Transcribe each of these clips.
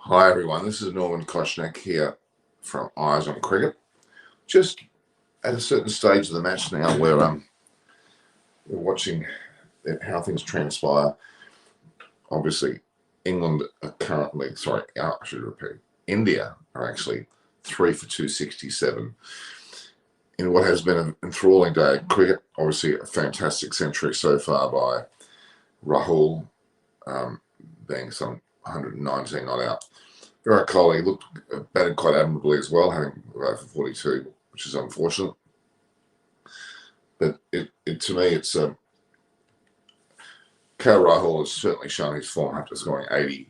Hi everyone, this is Norman Koshnak here from Eyes on Cricket. Just at a certain stage of the match now where we're watching how things transpire. Obviously, England are currently, I should repeat, India are actually 3 for 267 in what has been an enthralling day of cricket. Obviously, a fantastic century so far by Rahul, being some 119 not out. Virat Kohli looked batted quite admirably as well, having for 42, which is unfortunate. But to me, it's KL Rahul has certainly shown his form after scoring 80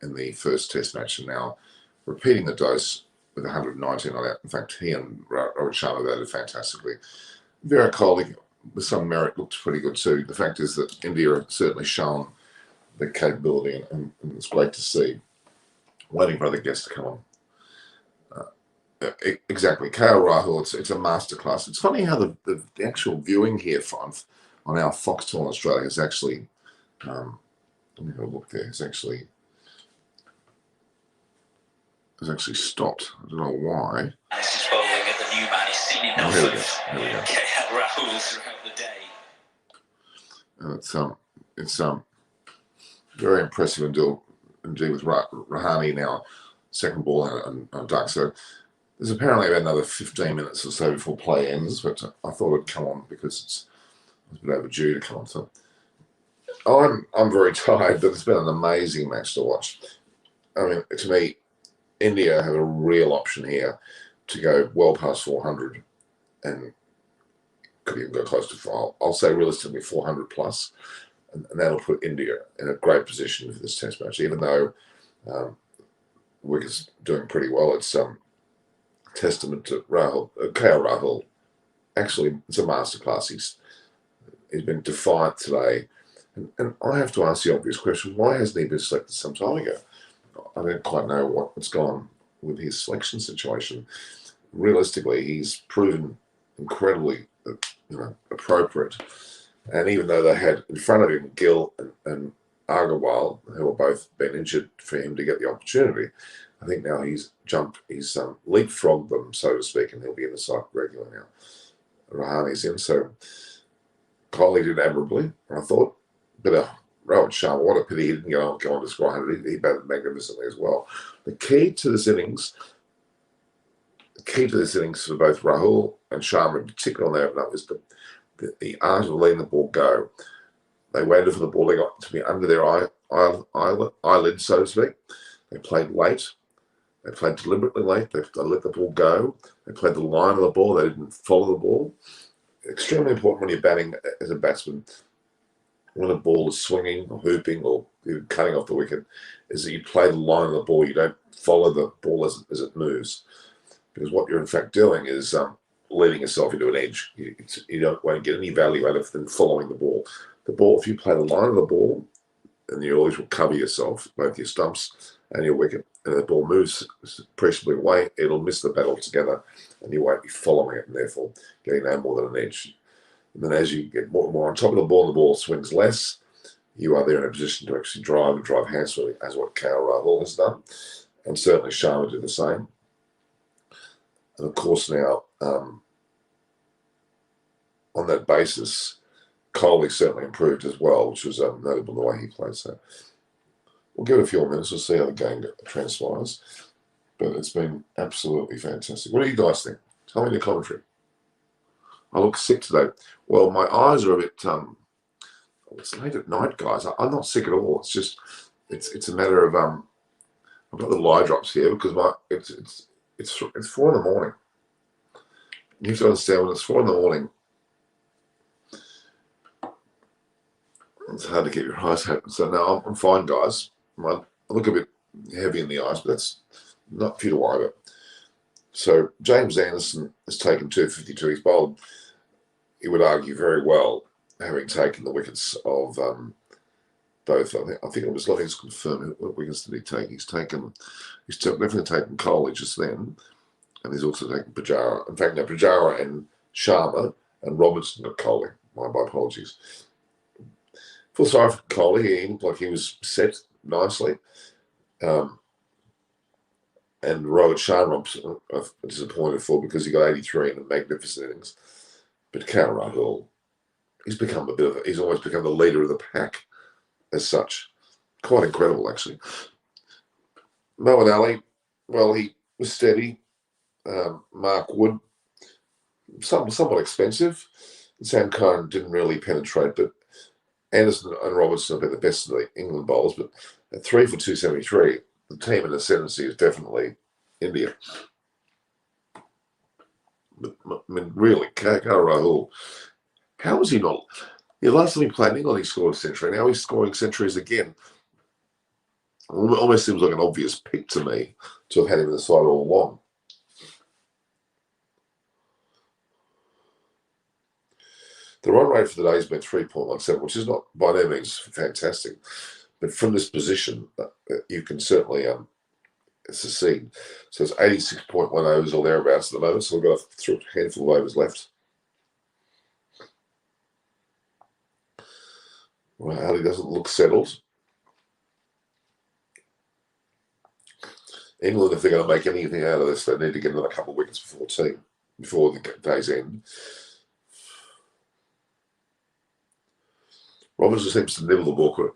in the first Test match, and now repeating the dose with 119 not out. In fact, he and Rohit Sharma batted fantastically. Virat Kohli, with some merit, looked pretty good too. The fact is that India have certainly shown the capability, and it's great to see. Waiting for other guests to come on. Exactly, KL Rahul. It's a masterclass. It's funny how the actual viewing here on our Foxtel in Australia is actually. Let me have a look there. It's actually stopped. I don't know why. He's bowling at the new man. He's seen enough of KL Rahul throughout the day. It's very impressive indeed with Rahane now, second ball and duck. So there's apparently about another 15 minutes or so before play ends, but I thought it'd come on because it's a bit overdue to come on. So I'm very tired, but it's been an amazing match to watch. I mean, to me, India have a real option here to go well past 400 and could even go close to, I'll say realistically 400 plus. And that'll put India in a great position for this Test match. Even though Wicket's doing pretty well, it's testament to KL Rahul. Actually, it's a masterclass. He's been defiant today. And I have to ask the obvious question, why hasn't he been selected some time ago? I don't quite know what's gone with his selection situation. Realistically, he's proven incredibly appropriate. And even though they had in front of him Gill and Agarwal, who have both been injured, for him to get the opportunity, I think now he's leapfrogged them, so to speak, and he'll be in the side regular now. Rahane's in, so Kohli did admirably, I thought. But Rohit Sharma, what a pity he didn't go on to score 100. He batted magnificently as well. The key to this innings for both Rahul and Sharma in particular on the opener is the art of letting the ball go. They waited for the ball. They got to be under their eyelid, so to speak. They played late. They played deliberately late. They let the ball go. They played the line of the ball. They didn't follow the ball. Extremely important when you're batting as a batsman. When a ball is swinging or hooping or even cutting off the wicket, is that you play the line of the ball. You don't follow the ball as it moves. Because what you're in fact doing is leading yourself into an edge. You don't want to get any value out of than following the ball. The ball, if you play the line of the ball, then you always will cover yourself, both your stumps and your wicket. And the ball moves appreciably away, it'll miss the bat altogether, and you won't be following it, and therefore getting no more than an edge. And then as you get more and more on top of the ball swings less, you are there in a position to actually drive handsomely, as what KL Rahul has done. And certainly Sharma did the same. And of course now, on that basis, Kohli certainly improved as well, which was notable the way he played. So we'll give it a few more minutes. We'll see how the game transpires. But it's been absolutely fantastic. What do you guys think? Tell me in the commentary. I look sick today. Well, my eyes are a bit. It's late at night, guys. I'm not sick at all. It's just, it's a matter of I've got little eye drops here because it's 4 in the morning. You have to understand when it's 4 in the morning. It's hard to keep your eyes open. So now I'm fine, guys. I look a bit heavy in the eyes, but that's not for you to worry about. So James Anderson has taken 252. He's bowled, he would argue, very well, having taken the wickets of both. I think it was, let me just confirm what wickets did he take. He's definitely taken Kohli just then, and he's also taken Pujara. In fact, no, Pujara and Sharma and Robertson got Kohli. My apologies. Full sorry for Kohli. He looked like he was set nicely. And Rohit Sharma, I'm disappointed for because he got 83 in a magnificent innings. But KL Rahul, he's almost become the leader of the pack as such. Quite incredible, actually. Moeen Ali, well, he was steady. Mark Wood, somewhat expensive. Sam Curran didn't really penetrate, but Anderson and Robertson have been the best of the England bowlers. But at 3 for 273, the team in ascendancy is definitely India. But, I mean, really, KL Rahul, how was he not? Last time he played in England, he scored a century. Now he's scoring centuries again. Almost seems like an obvious pick to me to have had him in the side all along. The run rate for the day has been 3.17, which is not by no means fantastic. But from this position, you can certainly succeed. So it's 86.1 overs or thereabouts at the moment. So we've got a handful of overs left. Well, Ali doesn't look settled. England, if they're going to make anything out of this, they need to get another couple of wickets before the day's end. Robinson seems to nibble the ball.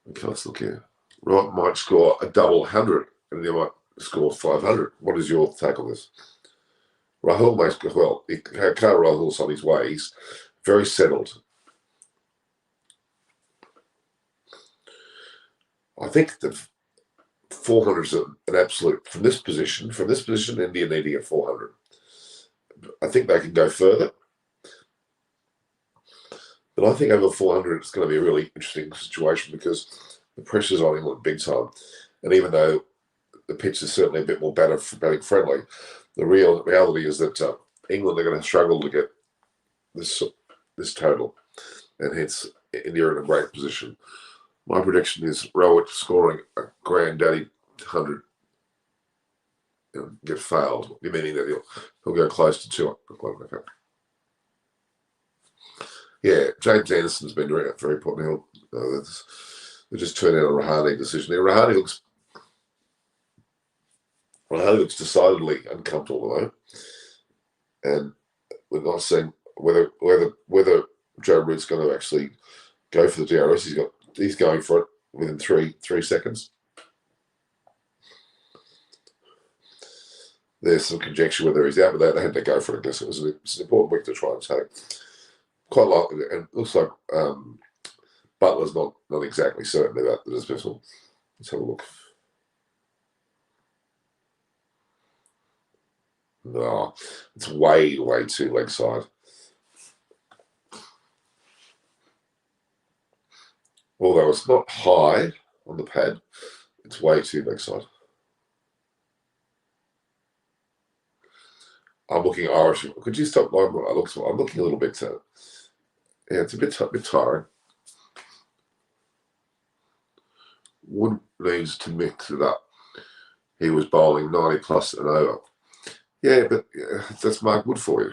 Okay, let's look here. Right, might score a double 100, and they might score 500. What is your take on this? Rahul makes well. KL Rahul's on his way. He's very settled. I think the 400 is an absolute from this position. India need to get 400. I think they can go further. But I think over 400, it's going to be a really interesting situation because the pressure's on England big time. And even though the pitch is certainly a bit more batting friendly, the reality is that England are going to struggle to get this total. And hence, India are in a great position. My prediction is Rohit scoring a granddaddy 100. Get failed, meaning that he'll go close to 200. Okay. Yeah, James Anderson's been very important. They just turned out a Rahane decision. Rahane looks decidedly uncomfortable though, and we're not seeing whether Joe Root's going to actually go for the DRS. He's going for it within three seconds. There's some conjecture whether he's out, but they had to go for it. I guess it's an important week to try and take. Quite likely, and it looks like Butler's not exactly certain about the dismissal. Let's have a look. No, it's way too leg side. Although it's not high on the pad, it's way too leg side. I'm looking Irish. Could you stop? I'm looking a little bit. Yeah, it's a bit tiring. Wood needs to mix it up. He was bowling 90 plus and over. Yeah, but that's Mark Wood for you.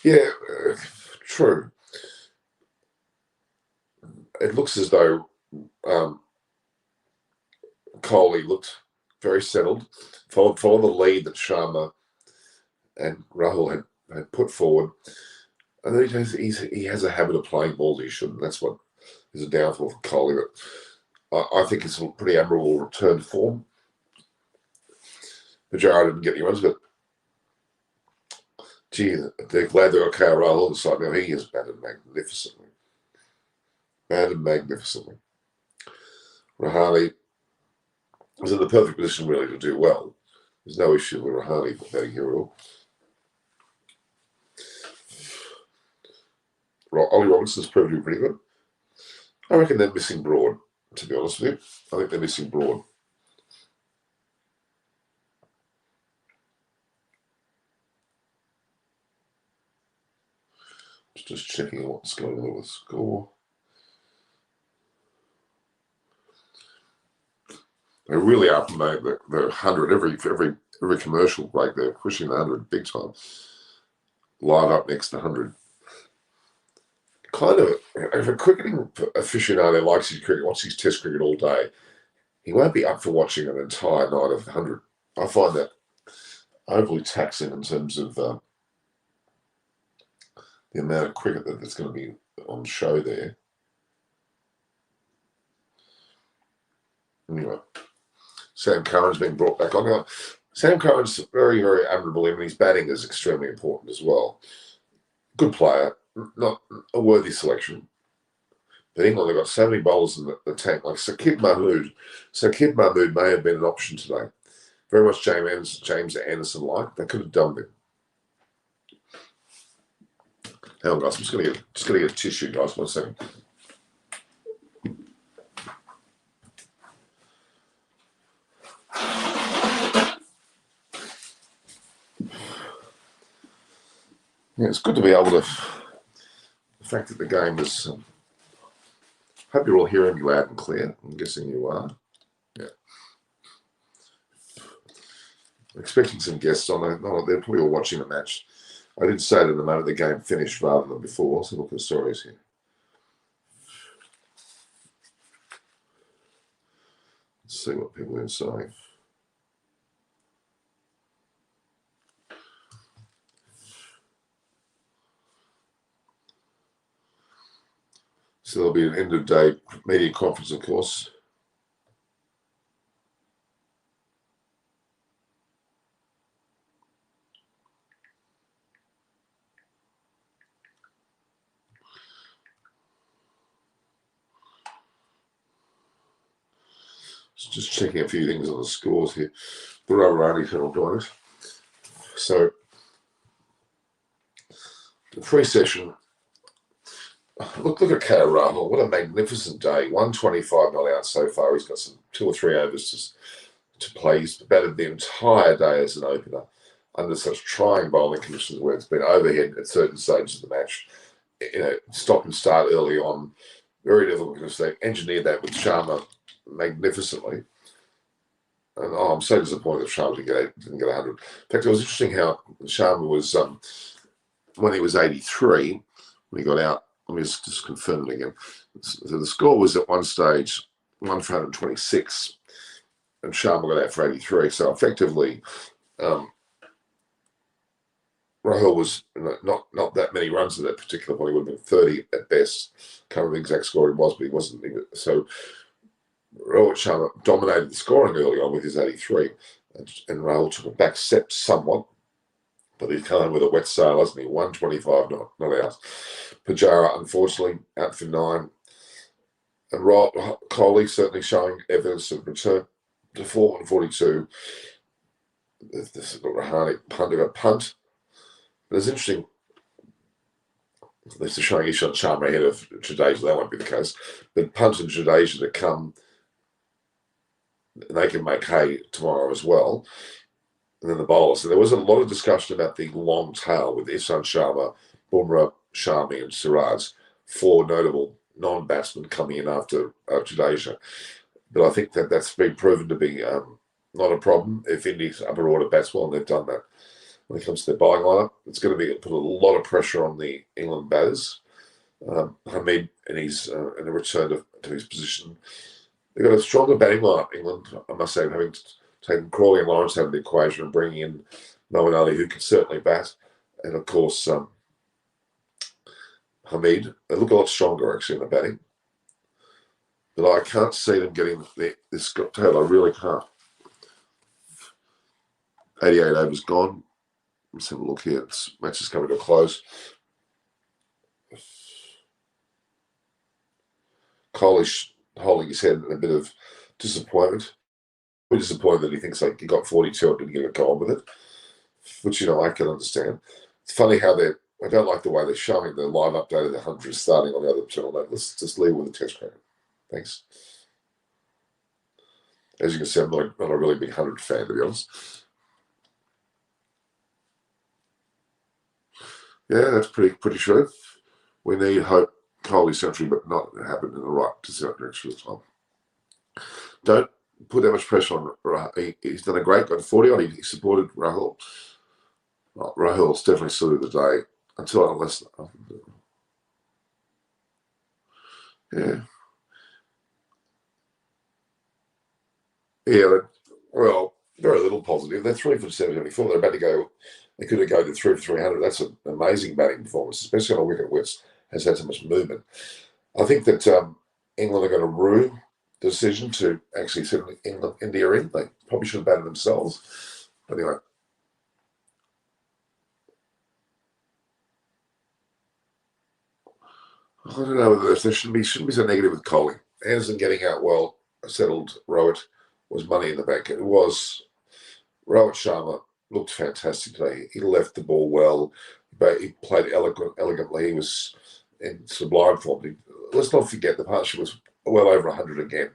Yeah, true. It looks as though Kohli looked very settled, followed the lead that Sharma and Rahul had put forward. And then he has a habit of playing balls he shouldn't. That's what is a downfall for Kohli. But I think it's a pretty admirable return to form. Pujara didn't get any runs, but gee, they're glad they got KL Rahul on the side now. He has batted magnificently. Rahane was in the perfect position really to do well. There's no issue with Rahane batting here at all. Ollie Robinson's proved to be pretty good. I reckon they're missing Broad, to be honest with you. I think they're missing Broad. Just checking what's going on with the score. They really are promoting the 100 every commercial break. They're pushing the 100 big time. Live up next to 100. kind of, if a cricketing aficionado likes his cricket, watches his test cricket all day, he won't be up for watching an entire night of 100. I find that overly taxing in terms of the amount of cricket that's going to be on show there. Anyway, Sam Curran's been brought back on. Now, Sam Curran's very, very admirable, and his batting is extremely important as well. Good player, not a worthy selection. But England have got so many bowlers in the tank, like Sakib Mahmood. Sakib Mahmood may have been an option today. Very much James Anderson-like. They could have done it. Hang on, guys. I'm just going to get a tissue, guys. 1 second. Yeah, it's good to be able to. The fact that the game is. Hope you're all hearing me loud and clear. I'm guessing you are. Yeah. I'm expecting some guests on. They're probably all watching the match. I did say that the moment the game finished rather than before. So look at the stories here. Let's see what people are saying. So there'll be an end of day media conference, of course. Just checking a few things on the scores here. The Rarani will join us. So the pre-session. Look at K.R. Rahul. What a magnificent day. 125 not out so far. He's got some 2 or 3 overs to play. He's batted the entire day as an opener under such trying bowling conditions where it's been overhead at certain stages of the match. Stop and start early on. Very difficult because they engineered that with Sharma magnificently. And I'm so disappointed that Sharma didn't get 100. In fact, it was interesting how Sharma was, when he was 83, when he got out, let me just confirm it again. So the score was at one stage 1 for 126, and Sharma got out for 83. So effectively, Rahul was not that many runs at that particular point. He would have been 30 at best. Can't remember the exact score he was, but he wasn't. So Rohit Sharma dominated the scoring early on with his 83, and Rahul took a back step somewhat. But he's come with a wet sail, hasn't he? 125 not out. Pujara, unfortunately, out for 9. And Kohli certainly showing evidence of return to form at 42. This is Rahane punt. But it's interesting. This is showing Ishant Sharma ahead of Jadeja. That won't be the case. But punt and Jadeja to come, and they can make hay tomorrow as well. And then the bowlers. So there was a lot of discussion about the long tail with Ishant Sharma, Bumrah, Shami, and Siraj, 4 notable non-batsmen coming in after Jadeja. But I think that's been proven to be not a problem if India's upper order bats well, and they've done that. When it comes to their bowling lineup, it's going to put a lot of pressure on the England batters. Hamid and in a return to his position. They've got a stronger batting lineup, England, I must say, having taken Crawley and Lawrence out of the equation and bringing in Moeen Ali, who can certainly bat, and of course Hamid. They look a lot stronger actually in the batting, but I can't see them getting this total. I really can't. 88 overs gone. Let's have a look here. This match is coming to a close. Kohli holding his head in a bit of disappointment. We're disappointed that he thinks like he got 42 and didn't get a go on with it, which I can understand. It's funny how I don't like the way they're showing the live update of the 100 starting on the other channel. Let's just leave with the test cricket. Thanks. As you can see, I'm not a really big 100 fan, to be honest. Yeah, that's pretty true. We need hope Kohli century, but not happen in the right direction this time. Don't put that much pressure on Rahul. He's done a great, got 40 on. He supported Rahul. Rahul's definitely saluted the day unless Yeah. Yeah, well, very little positive. They're 3 for 774. They're about to go. They could have gone to 3 for 300. That's an amazing batting performance, especially on a wicket which has had so much movement. I think that England are going to rue the decision to actually send India in. They probably should have batted themselves. But anyway. I don't know whether there shouldn't be so negative with Kohli. Anderson getting out well, settled Rohit was money in the bank. It was. Rohit Sharma looked fantastic today. He left the ball well, but he played elegantly. He was in sublime form. Let's not forget the partnership was well over 100 again.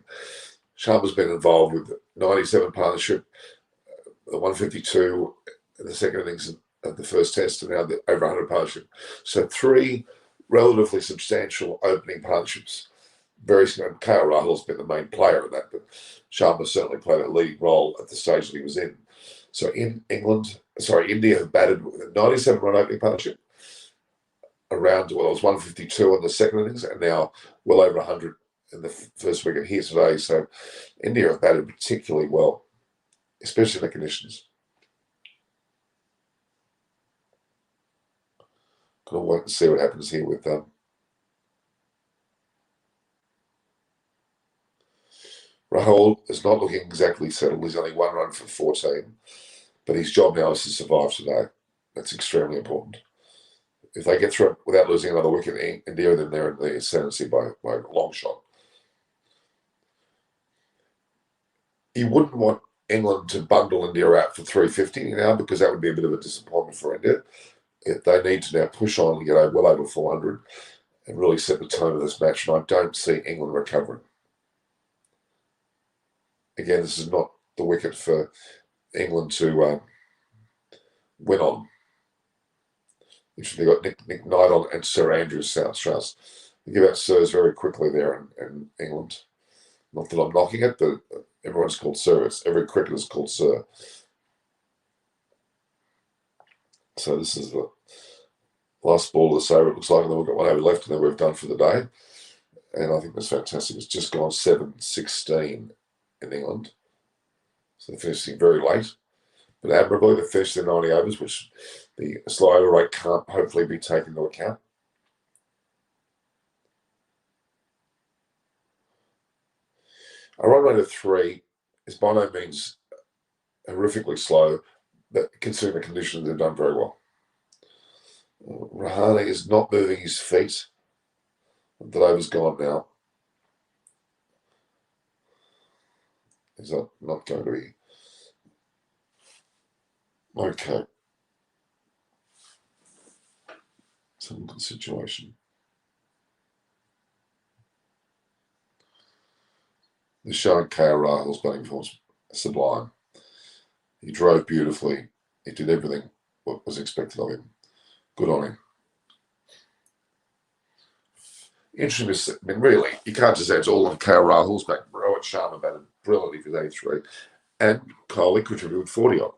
Sharma's been involved with the 97 partnership, the 152 in the second innings of the first test, and now the over 100 partnership. So 3 relatively substantial opening partnerships. Very significant. KL Rahul's been the main player in that, but Sharma certainly played a leading role at the stage that he was in. So India have batted with a 97-run opening partnership around, well, it was 152 in the second innings, and now well over 100 in the first wicket here today. So India have batted particularly well, especially in the conditions. Gonna wait and see what happens here with Rahul is not looking exactly settled. He's only 1 run for 14, but his job now is to survive today. That's extremely important. If they get through it without losing another wicket in India, then they're in the ascendancy by a long shot. You wouldn't want England to bundle India out for 350 now, because that would be a bit of a disappointment for India. They need to now push on and get well over 400 and really set the tone of this match, and I don't see England recovering. Again, this is not the wicket for England to win on. They've got Nick Knight on and Sir Andrew Strauss. They give out Sirs very quickly there in England. Not that I'm knocking it, but everyone's called Sir. Every cricketer's called Sir. So this is the last ball of the over, it looks like, and then we've got 1 over left, and then we've done for the day. And I think that's fantastic. It's just gone 7-16 in England. So they're finishing very late. But admirably, they finished their 90 overs, which the slow over rate can't hopefully be taken into account. A run rate of 3 is by no means horrifically slow, but considering the conditions, they've done very well. Rahane is not moving his feet. The over's gone now. Is that not going to be okay? Some good situation. The showing KL Rahul's batting performance sublime. He drove beautifully. He did everything what was expected of him. Good on him. Interesting. I mean, really, you can't just say it's all on KL Rahul's back. Rohit Sharma batted brilliantly for 83, and Kohli contributed with 40 odd.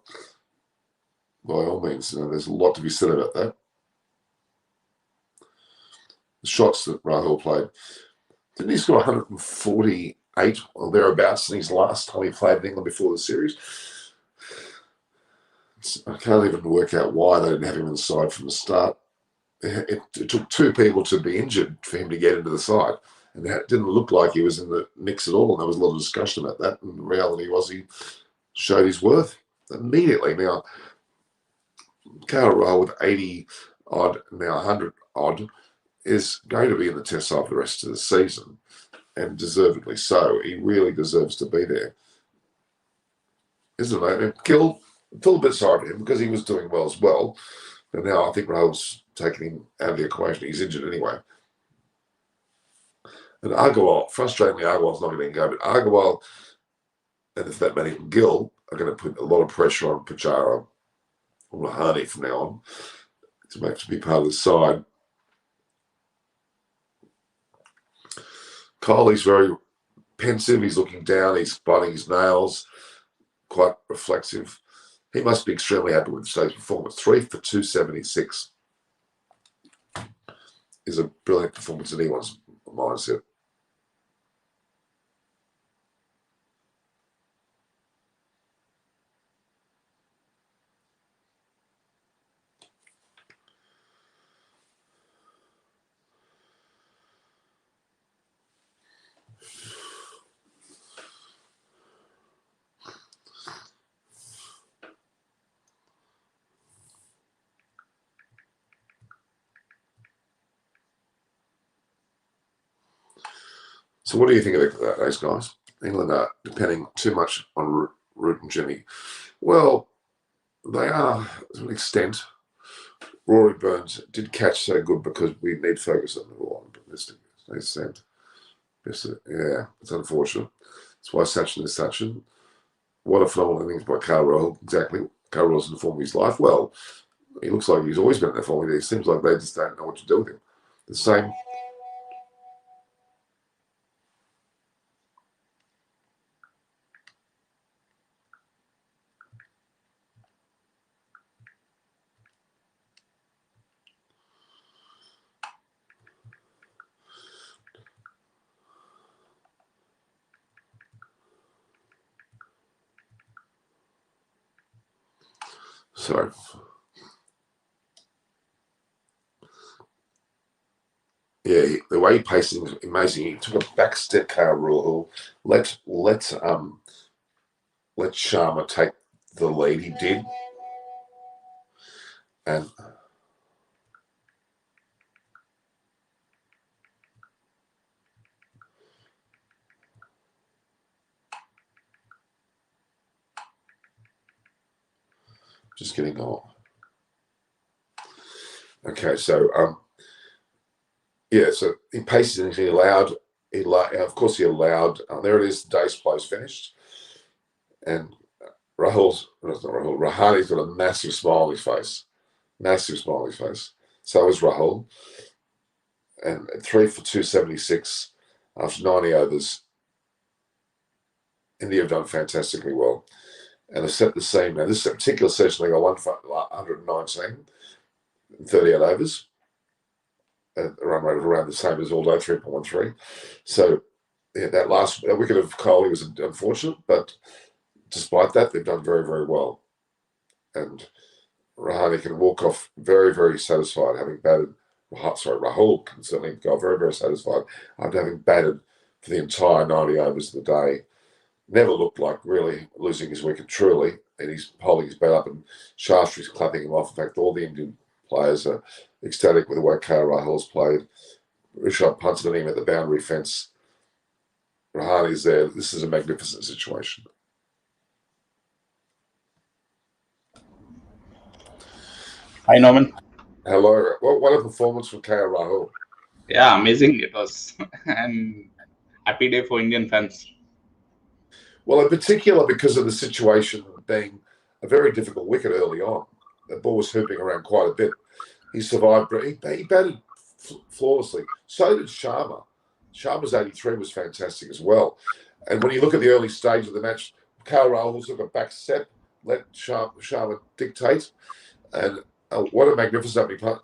By all means, there's a lot to be said about that. The shots that Rahul played, didn't he score 148 or thereabouts in his last time he played in England before the series? I can't even work out why they didn't have him in the side from the start. It took 2 people to be injured for him to get into the side, and that didn't look like he was in the mix at all. And there was a lot of discussion about that. And the reality was he showed his worth immediately. Now, KL Rahul with 80 odd, now 100 odd, is going to be in the test side for the rest of the season, and deservedly so. He really deserves to be there, isn't it? And Gill, I feel a bit sorry for him because he was doing well as well. But now I think Rahul's taking him out of the equation. He's injured anyway. And Agarwal, frustratingly, Agarwal's not going to go, but Agarwal, and if that matter, Gill, are going to put a lot of pressure on Pujara or Rahane from now on to be part of the side. Kohli's very pensive. He's looking down. He's biting his nails. Quite reflexive. He must be extremely happy with today's performance. 3 for 276 is a brilliant performance in anyone's mindset. So what do you think of those guys? England are depending too much on Root and Jimmy. Well, they are to an extent. Rory Burns did catch so good because we need Ferguson to go on, but they said, yeah, it's unfortunate. That's why Sachin is Sachin. What a phenomenal innings by Carl Roll. Exactly. Carl Roll's in the form of his life. Well, he looks like he's always been in the form. It seems like they just don't know what to do with him. The same. So, yeah, the way he paces is amazing. He took a back step, Carl Rule. Let Sharma take the lead. He did, and just getting on. Okay, so yeah, so he paces and he allowed. Of course, he allowed. There it is. The day's close finished, and Rahani's got a massive smile on his face. Massive smile on his face. So is Rahul. And 3 for 276 after 90 overs. India have done fantastically well. And they've set the same. Now, this particular session, they got 119 in 38 overs. A run rate of around the same as all day, 3.13. So, yeah, that last wicket of Kohli was unfortunate, but despite that, they've done very, very well. And Rahane can walk off very, very satisfied having batted. Rahul can certainly go very, very satisfied after having batted for the entire 90 overs of the day. Never looked like really losing his wicket truly, and he's holding his bat up, and Shastri's clapping him off. In fact, all the Indian players are ecstatic with the way KL Rahul's played. Rishabh Pant's hitting him at the boundary fence. Rahani's there. This is a magnificent situation. Hi, Norman. Hello. What a performance from KL Rahul. Yeah, amazing it was. And happy day for Indian fans. Well, in particular because of the situation being a very difficult wicket early on. The ball was hooping around quite a bit. He survived. He batted flawlessly. So did Sharma. Sharma's 83 was fantastic as well. And when you look at the early stage of the match, KL Rahul took a back step, let Sharma dictate. And what a magnificent opening part.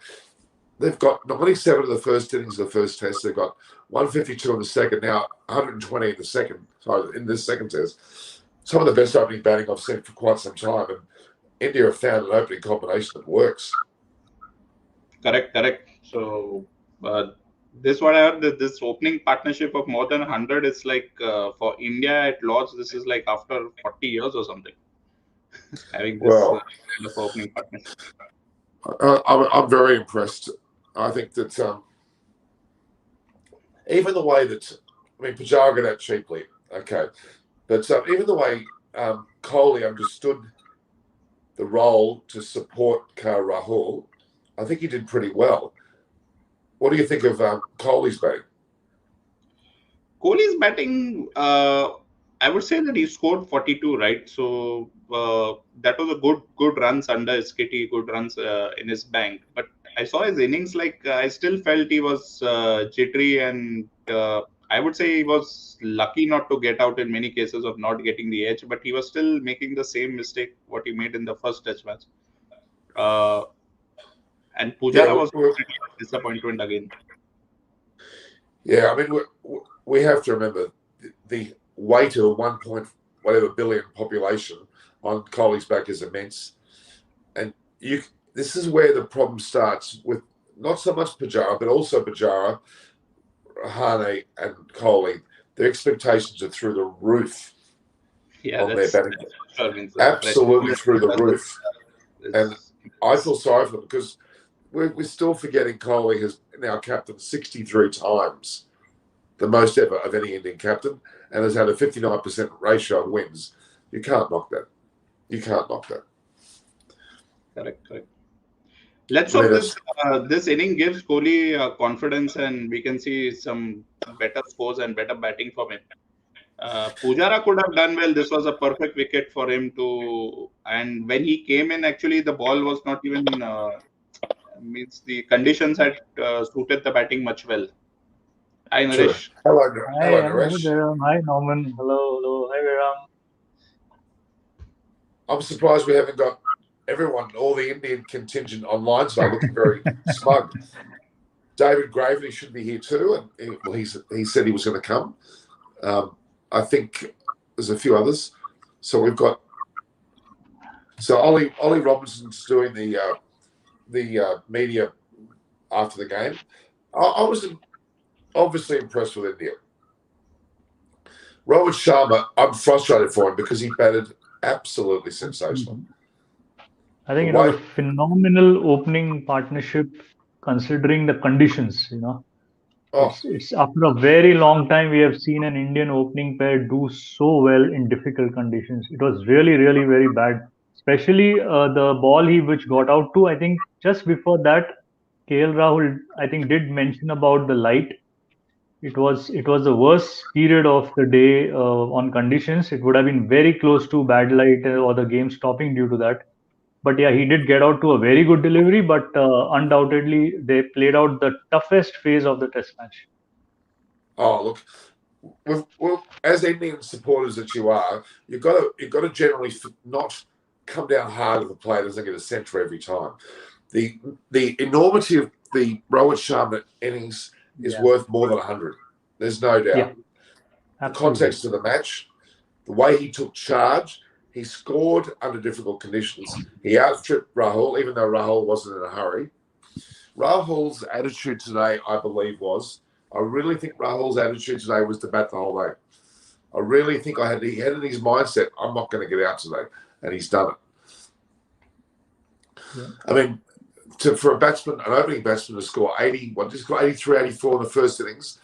They've got 97 in the first innings of the first test. They've got 152 in the second, now 120 in the second. Sorry, in this second test. Some of the best opening batting I've seen for quite some time. And India have found an opening combination that works. Correct. So this what I heard, this opening partnership of more than 100 is like for India at large, this is like after 40 years or something. Having this kind of opening partnership. I'm very impressed. I think that even the way that, Pujara got out cheaply, okay, but even the way Kohli understood the role to support KL Rahul, I think he did pretty well. What do you think of Kohli's batting? Kohli's batting, I would say that he scored 42, right? So that was a good runs under his kitty, good runs in his bank. But I saw his innings, I still felt he was jittery, and I would say he was lucky not to get out in many cases of not getting the edge, but he was still making the same mistake what he made in the first test match. And Pujara was a disappointment again. Yeah, we have to remember the weight of a 1 billion population on Kohli's back is immense. And this is where the problem starts with not so much Pujara, but also Pujara, Rahane, and Kohli. Their expectations are through the roof on their batting. Absolutely through the roof. And I feel sorry for them because we're still forgetting Kohli has now captained 63 times. the most ever of any Indian captain, and has had a 59% ratio of wins. You can't knock that. You can't knock that. Correct. Let's I mean, hope this inning gives Kohli confidence, and we can see some better scores and better batting from him. Pujara could have done well. This was a perfect wicket for him to. And when he came in, actually, the ball was not even means the conditions had suited the batting much well. Hi, true. Naresh. Hello, Hello, Naresh. Jairam. Hi, Norman. Hello. Hi, Jairam. I'm surprised we haven't got everyone, all the Indian contingent online today, looking very smug. David Gravely should be here too, and he said he was going to come. I think there's a few others. So we've got Ollie Robinson's doing the media after the game. I was obviously impressed with India. Rohit Sharma, I'm frustrated for him because he batted absolutely sensational. I think it was a phenomenal opening partnership considering the conditions, It's after a very long time we have seen an Indian opening pair do so well in difficult conditions. It was really, really very bad. Especially the ball which got out to, I think just before that, KL Rahul, I think, did mention about the light. It was the worst period of the day on conditions. It would have been very close to bad light or the game stopping due to that. But yeah, he did get out to a very good delivery. But undoubtedly, they played out the toughest phase of the Test match. Oh, look, well, as Indian supporters that you are, you've got to generally not come down hard if the player doesn't get a century every time. The enormity of the Rohit Sharma innings is worth more than 100. There's no doubt. Yeah, the context of the match, the way he took charge, he scored under difficult conditions. He outstripped Rahul, even though Rahul wasn't in a hurry. Rahul's attitude today, I believe, I really think Rahul's attitude today was to bat the whole day. I really think he had in his mindset, I'm not going to get out today, and he's done it. Yeah. I mean, for an opening batsman to score 83, 84 in the first innings,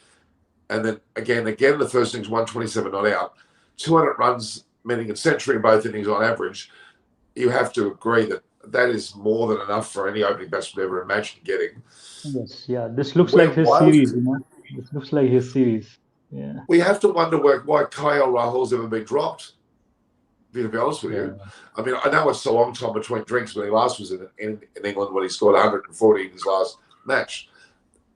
and then again the first innings 127 not out, 200 runs, meaning a century in both innings on average, you have to agree that is more than enough for any opening batsman to ever imagine getting. Yes, yeah. This looks like his series, This looks like his series. Yeah. We have to wonder why KL Rahul's ever been dropped. To be honest with you, I mean, I know it's a long time between drinks when he last was in England when he scored 140 in his last match,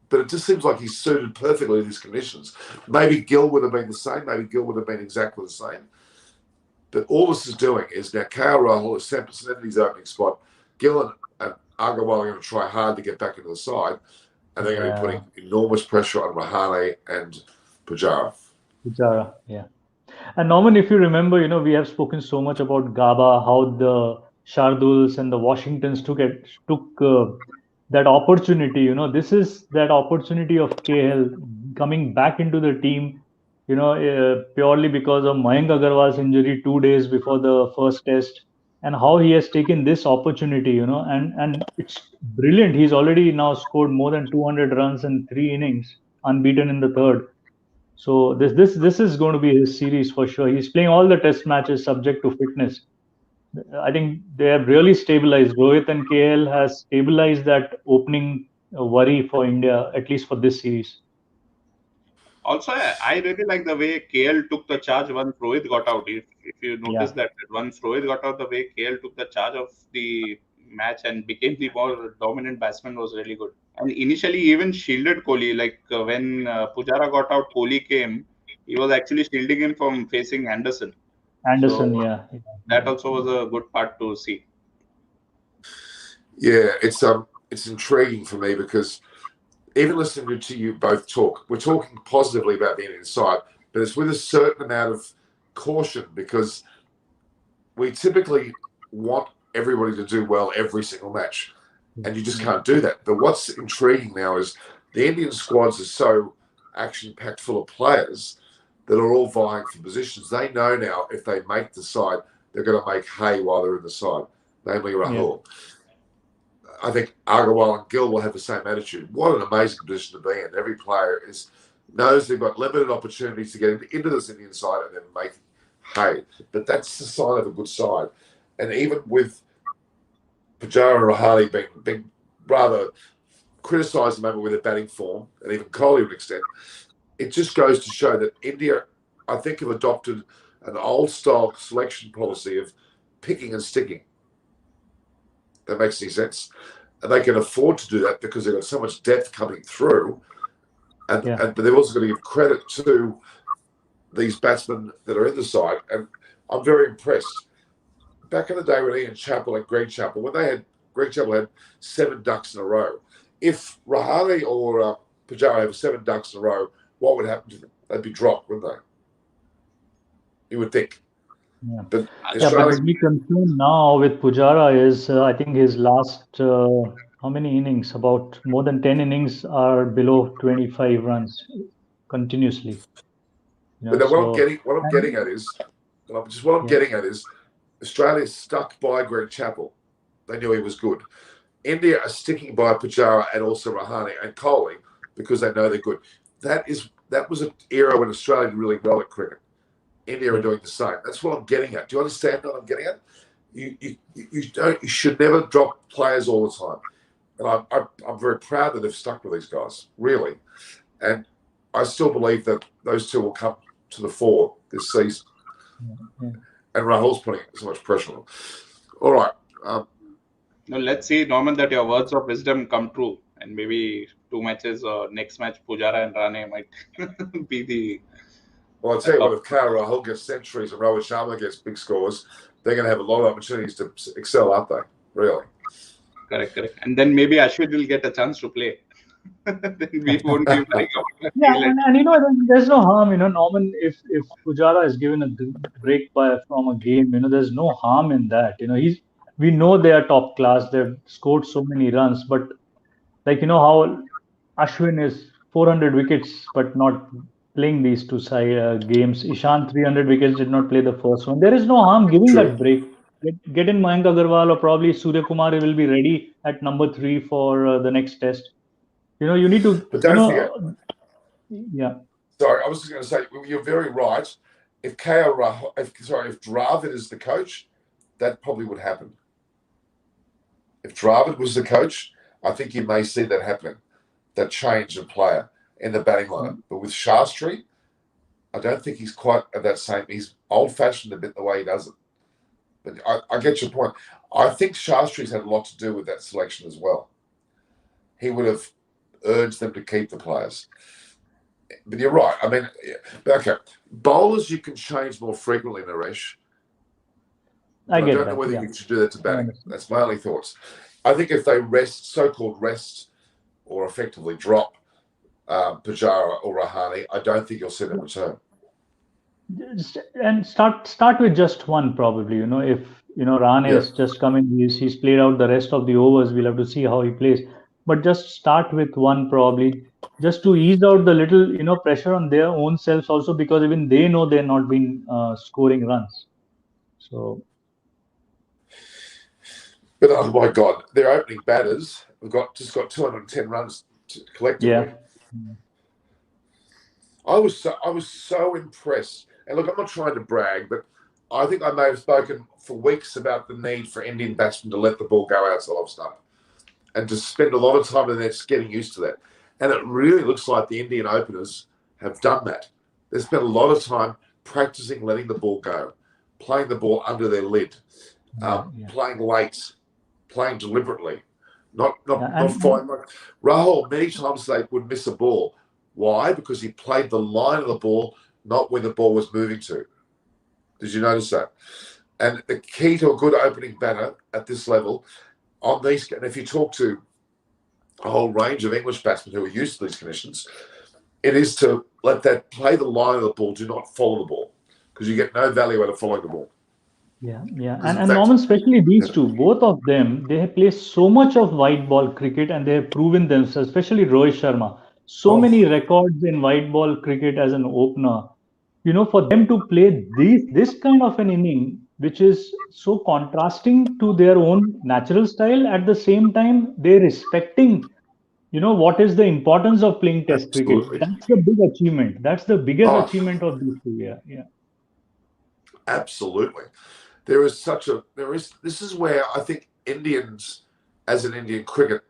but it just seems like he's suited perfectly to these conditions. Maybe Gill would have been the same. Maybe Gill would have been exactly the same. But all this is doing is now KL Rahul is cemented his opening spot. Gill and Agarwal are going to try hard to get back into the side, and they're going to be putting enormous pressure on Rahane and Pujara. Yeah. And Norman, if you remember, we have spoken so much about Gaba, how the Sharduls and the Washingtons took that opportunity. This is that opportunity of KL coming back into the team, purely because of Mayank Agarwal's injury 2 days before the first test, and how he has taken this opportunity, and it's brilliant. He's already now scored more than 200 runs in 3 innings, unbeaten in the third. So this is going to be his series for sure. He's playing all the test matches subject to fitness. I think they have really stabilized. Rohit and KL has stabilized that opening worry for India, at least for this series. Also, I really like the way KL took the charge once Rohit got out. If you notice that once Rohit got out, the way KL took the charge of the match and became the more dominant batsman was really good. And initially, even shielded Kohli. Like when Pujara got out, Kohli came. He was actually shielding him from facing Anderson. So, that also was a good part to see. Yeah, it's intriguing for me because even listening to you both talk, we're talking positively about the Indian side, but it's with a certain amount of caution because we typically want everybody to do well every single match, and you just can't do that. But what's intriguing now is the Indian squads are so action-packed full of players that are all vying for positions. They know now if they make the side, they're going to make hay while they're in the side, namely Rahul. Yeah. I think Agarwal and Gill will have the same attitude. What an amazing position to be in. Every player is knows they've got limited opportunities to get into this Indian side and then make hay. But that's the sign of a good side. And even with Pujara and Rahane being rather criticised maybe with their batting form, and even Kohli to an extent, it just goes to show that India, I think, have adopted an old-style selection policy of picking and sticking. That makes any sense. And they can afford to do that because they've got so much depth coming through. But they've also got to give credit to these batsmen that are in the side. And I'm very impressed. Back in the day when Ian Chappell and Greg Chappell, Greg Chappell had 7 ducks in a row. If Rahane or Pujara have 7 ducks in a row, what would happen to them? They'd be dropped, wouldn't they? You would think. Yeah. But but the big concern now with Pujara is, I think his last, how many innings? About more than 10 innings are below 25 runs continuously. But what I'm getting at is, Australia's stuck by Greg Chappell. They knew he was good. India are sticking by Pujara and also Rahane and Kohli because they know they're good. That was an era when Australia did really well at cricket. India are doing the same. That's what I'm getting at. Do you understand what I'm getting at? You should never drop players all the time. And I'm very proud that they've stuck with these guys, really. And I still believe that those two will come to the fore this season. And Rahul's putting so much pressure on them. All right. Now let's see, Norman, that your words of wisdom come true. And maybe 2 matches or next match, Pujara and Rahane might be the... Well, I'll tell you what, if Rahul gets centuries and Rohit Sharma gets big scores, they're going to have a lot of opportunities to excel, aren't they? Really. Correct. And then maybe Ashwin will get a chance to play. Then we won't be worrying about and there's no harm, Norman, if Pujara is given a break from a game, there's no harm in that. We know they are top class, they've scored so many runs, but like how Ashwin is 400 wickets but not playing these 2 games. Ishant 300 wickets, did not play the first one. There is no harm giving that break. Get in Mayank Agarwal, or probably Surya Kumar will be ready at number 3 for the next test. You need to. But don't forget. Yeah. Sorry, I was just going to say, you're very right. If Dravid is the coach, that probably would happen. If Dravid was the coach, I think you may see that happening, that change of player in the batting lineup. But with Shastri, I don't think he's quite at that same. He's old-fashioned a bit the way he does it. But I get your point. I think Shastri's had a lot to do with that selection as well. He would have urged them to keep the players. But you're right. I mean, okay. Bowlers you can change more frequently, Naresh. I don't know whether you should do that to batting. That's my only thoughts. I think if they so-called rest, or effectively drop Pujara or Rahane, I don't think you'll see them return. And start with just one, probably. If Rahane has just come in, he's played out the rest of the overs. We'll have to see how he plays. But just start with one, probably, just to ease out the little pressure on their own selves also, because even they know they're not been scoring runs. So. But oh my God, their opening batters have just got 210 runs collectively. Yeah. I was so impressed. And look, I'm not trying to brag, but I think I may have spoken for weeks about the need for Indian batsmen to let the ball go outside off stump and to spend a lot of time in there just getting used to that. And it really looks like the Indian openers have done that. They spent a lot of time practicing letting the ball go, playing the ball under their lid, playing late, playing deliberately, not fine. Rahul, many times they would miss a ball. Why? Because he played the line of the ball, not where the ball was moving to. Did you notice that? And the key to a good opening batter at this level, and if you talk to a whole range of English batsmen who are used to these conditions, it is to let that play the line of the ball, do not follow the ball, because you get no value out of following the ball. Yeah. And Norman, especially these two, both of them, they have played so much of white ball cricket and they have proven themselves, especially Rohit Sharma. So many records in white ball cricket as an opener. For them to play this kind of an inning, which is so contrasting to their own natural style, at the same time, they're respecting You know what is the importance of playing Test cricket? Absolutely. That's the big achievement. That's the biggest Oh, achievement of these two. Yeah, yeah, absolutely. This is where I think Indians, as an Indian cricket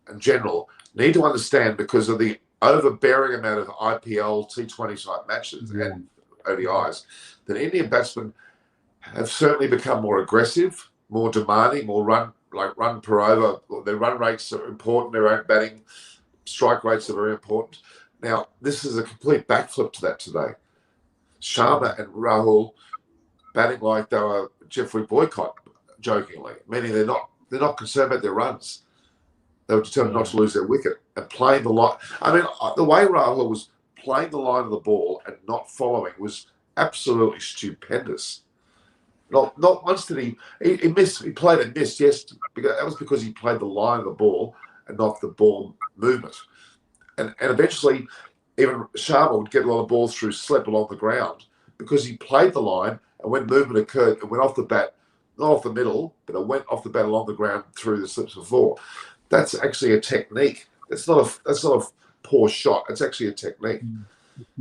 in general, need to understand, because of the overbearing amount of IPL, T20 type matches yeah, and ODIs, that Indian batsmen have certainly become more aggressive, more demanding, more run per over. Their run rates are important. Their own batting strike rates are very important. Now, this is a complete backflip to that today. Sharma and Rahul batting like they were Jeffrey Boycott, jokingly, meaning they're not concerned about their runs. They were determined not to lose their wicket and playing the line. I mean, the way Rahul was playing the line of the ball and not following was absolutely stupendous. Not once did he missed. He played and missed. Yes, because that was because he played the line of the ball and not the ball movement. And eventually, even Sharma would get a lot of balls through slip along the ground because he played the line, and when movement occurred, it went off the bat, not off the middle, but it went off the bat along the ground through the slips of four. That's actually a technique. That's not a poor shot. It's actually a technique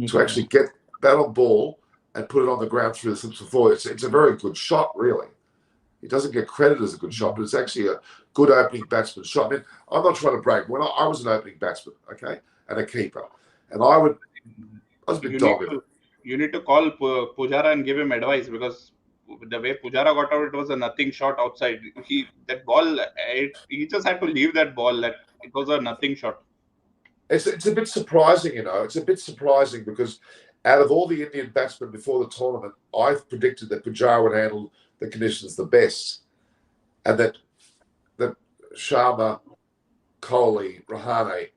to actually get bat on ball and put it on the ground through the slips of four. It's a very good shot, really. He doesn't get credit as a good shot, but it's actually a good opening batsman shot. I mean, I'm not trying to brag. When I was an opening batsman, okay, and a keeper, and I was a bit dogged. You need to call Pujara and give him advice, because the way Pujara got out, it was a nothing shot outside. That ball, he just had to leave that ball. That it was a nothing shot. It's a bit surprising, you know. It's a bit surprising because out of all the Indian batsmen before the tournament, I predicted that Pujara would handle the conditions the best, and that Sharma, Kohli, Rahane,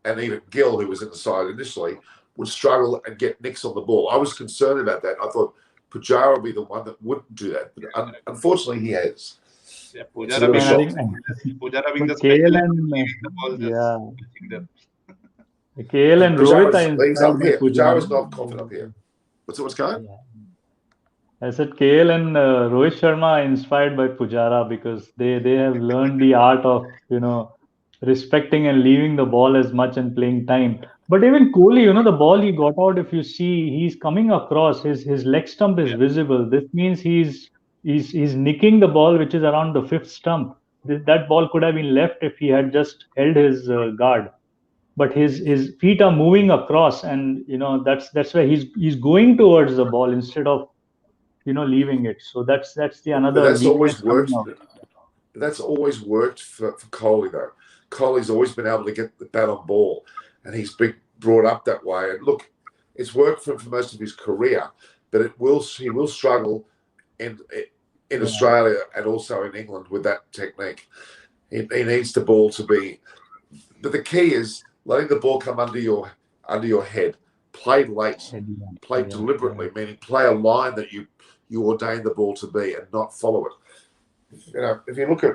and even Gill, who was in the side initially, would struggle and get nicks on the ball. I was concerned about that. I thought Pujara would be the one that wouldn't do that, but unfortunately, he has. Yeah, Pujara being the KL specialist, and the ball just KL and Rohit are He's up inspired by here. Pujara. Pujara's not confident up here. What's going? Yeah. I said KL and Rohit Sharma are inspired by Pujara because they have learned the art of respecting and leaving the ball as much and playing time. But even Kohli, the ball he got out, if you see, he's coming across. His leg stump is visible. This means he's nicking the ball, which is around the fifth stump. That ball could have been left if he had just held his guard. But his feet are moving across, and that's why he's going towards the ball instead of leaving it. So that's the But another that's weakness always coming worked. out. That's always worked for Kohli, though. Kohli's always been able to get the bat on ball, and he's been brought up that way. And look, it's worked for most of his career, but he will struggle in Australia and also in England with that technique. He needs the ball to be. But the key is letting the ball come under your head. Play late, play deliberately, meaning play a line that you ordain the ball to be, and not follow it. If you look at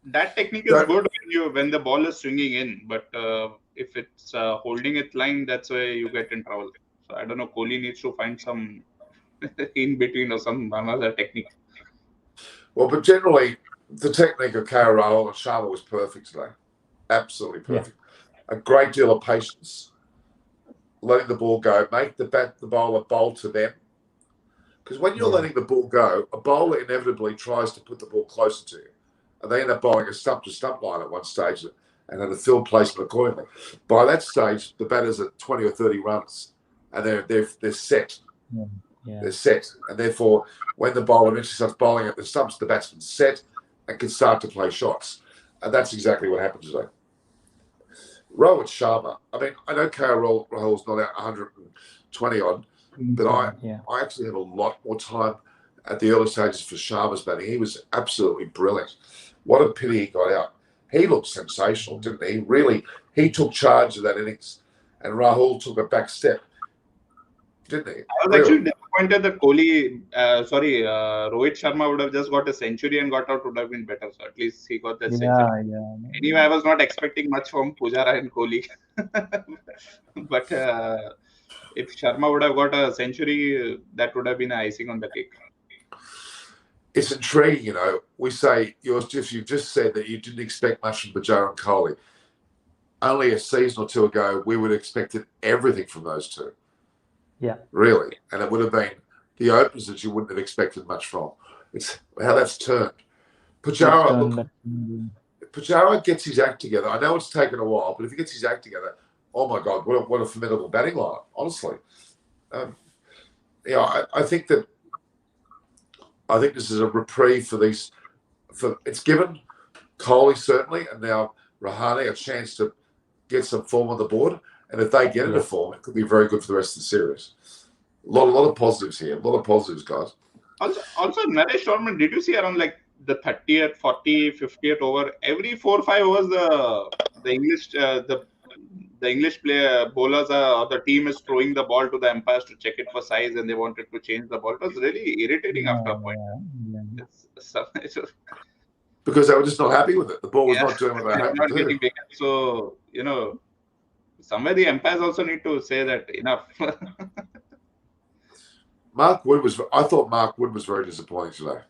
that technique is good when the ball is swinging in, but if it's holding its line, that's where you get in trouble. So I don't know. Kohli needs to find some in between or some another technique. Well, but generally, the technique of Rahul and Sharma was perfect today. Absolutely perfect. Yeah. A great deal of patience, letting the ball go, make the bowler bowl to them. Because when you're letting the ball go, a bowler inevitably tries to put the ball closer to you. And they end up bowling a stump-to-stump line at one stage and had a field placement accordingly. By that stage, the batter's at 20 or 30 runs, and they're set. They're set. And therefore, when the bowler eventually starts bowling at the stumps, the batsman's set and can start to play shots. And that's exactly what happened today. Rohit Sharma. I mean, I know Rahul's not out 120 odd, but I actually have a lot more time at the early stages for Sharma's batting. He was absolutely brilliant. What a pity he got out. He looked sensational, didn't he? He took charge of that innings, and Rahul took a back step, didn't he? I was actually disappointed that Rohit Sharma would have just got a century and got out, would have been better. So at least he got that century. Anyway, I was not expecting much from Pujara and Kohli. But if Sharma would have got a century, that would have been icing on the cake. It's intriguing, We say you just said that you didn't expect much from Pujara and Kohli. only a season or two ago, we would have expected everything from those two. Yeah. Really. And it would have been the openers that you wouldn't have expected much from. It's how that's turned. Pujara, look, if Pujara gets his act together, I know it's taken a while, but if he gets his act together, oh my God, what a formidable batting line, honestly. I think this is a reprieve for these. It's given Kohli certainly, and now Rahane a chance to get some form on the board. And if they get into form, it could be very good for the rest of the series. A lot of positives here. A lot of positives, guys. Also, Naresh Norman, did you see around like the 30th, 40th, 50th over, every 4 or 5 overs, the English player bowlers or the team is throwing the ball to the umpires to check it for size, and they wanted to change the ball. It was really irritating after a point. Because they were just not happy with it. The ball was not doing what they hoped to do. So, somewhere the umpires also need to say that enough. I thought Mark Wood was very disappointing today.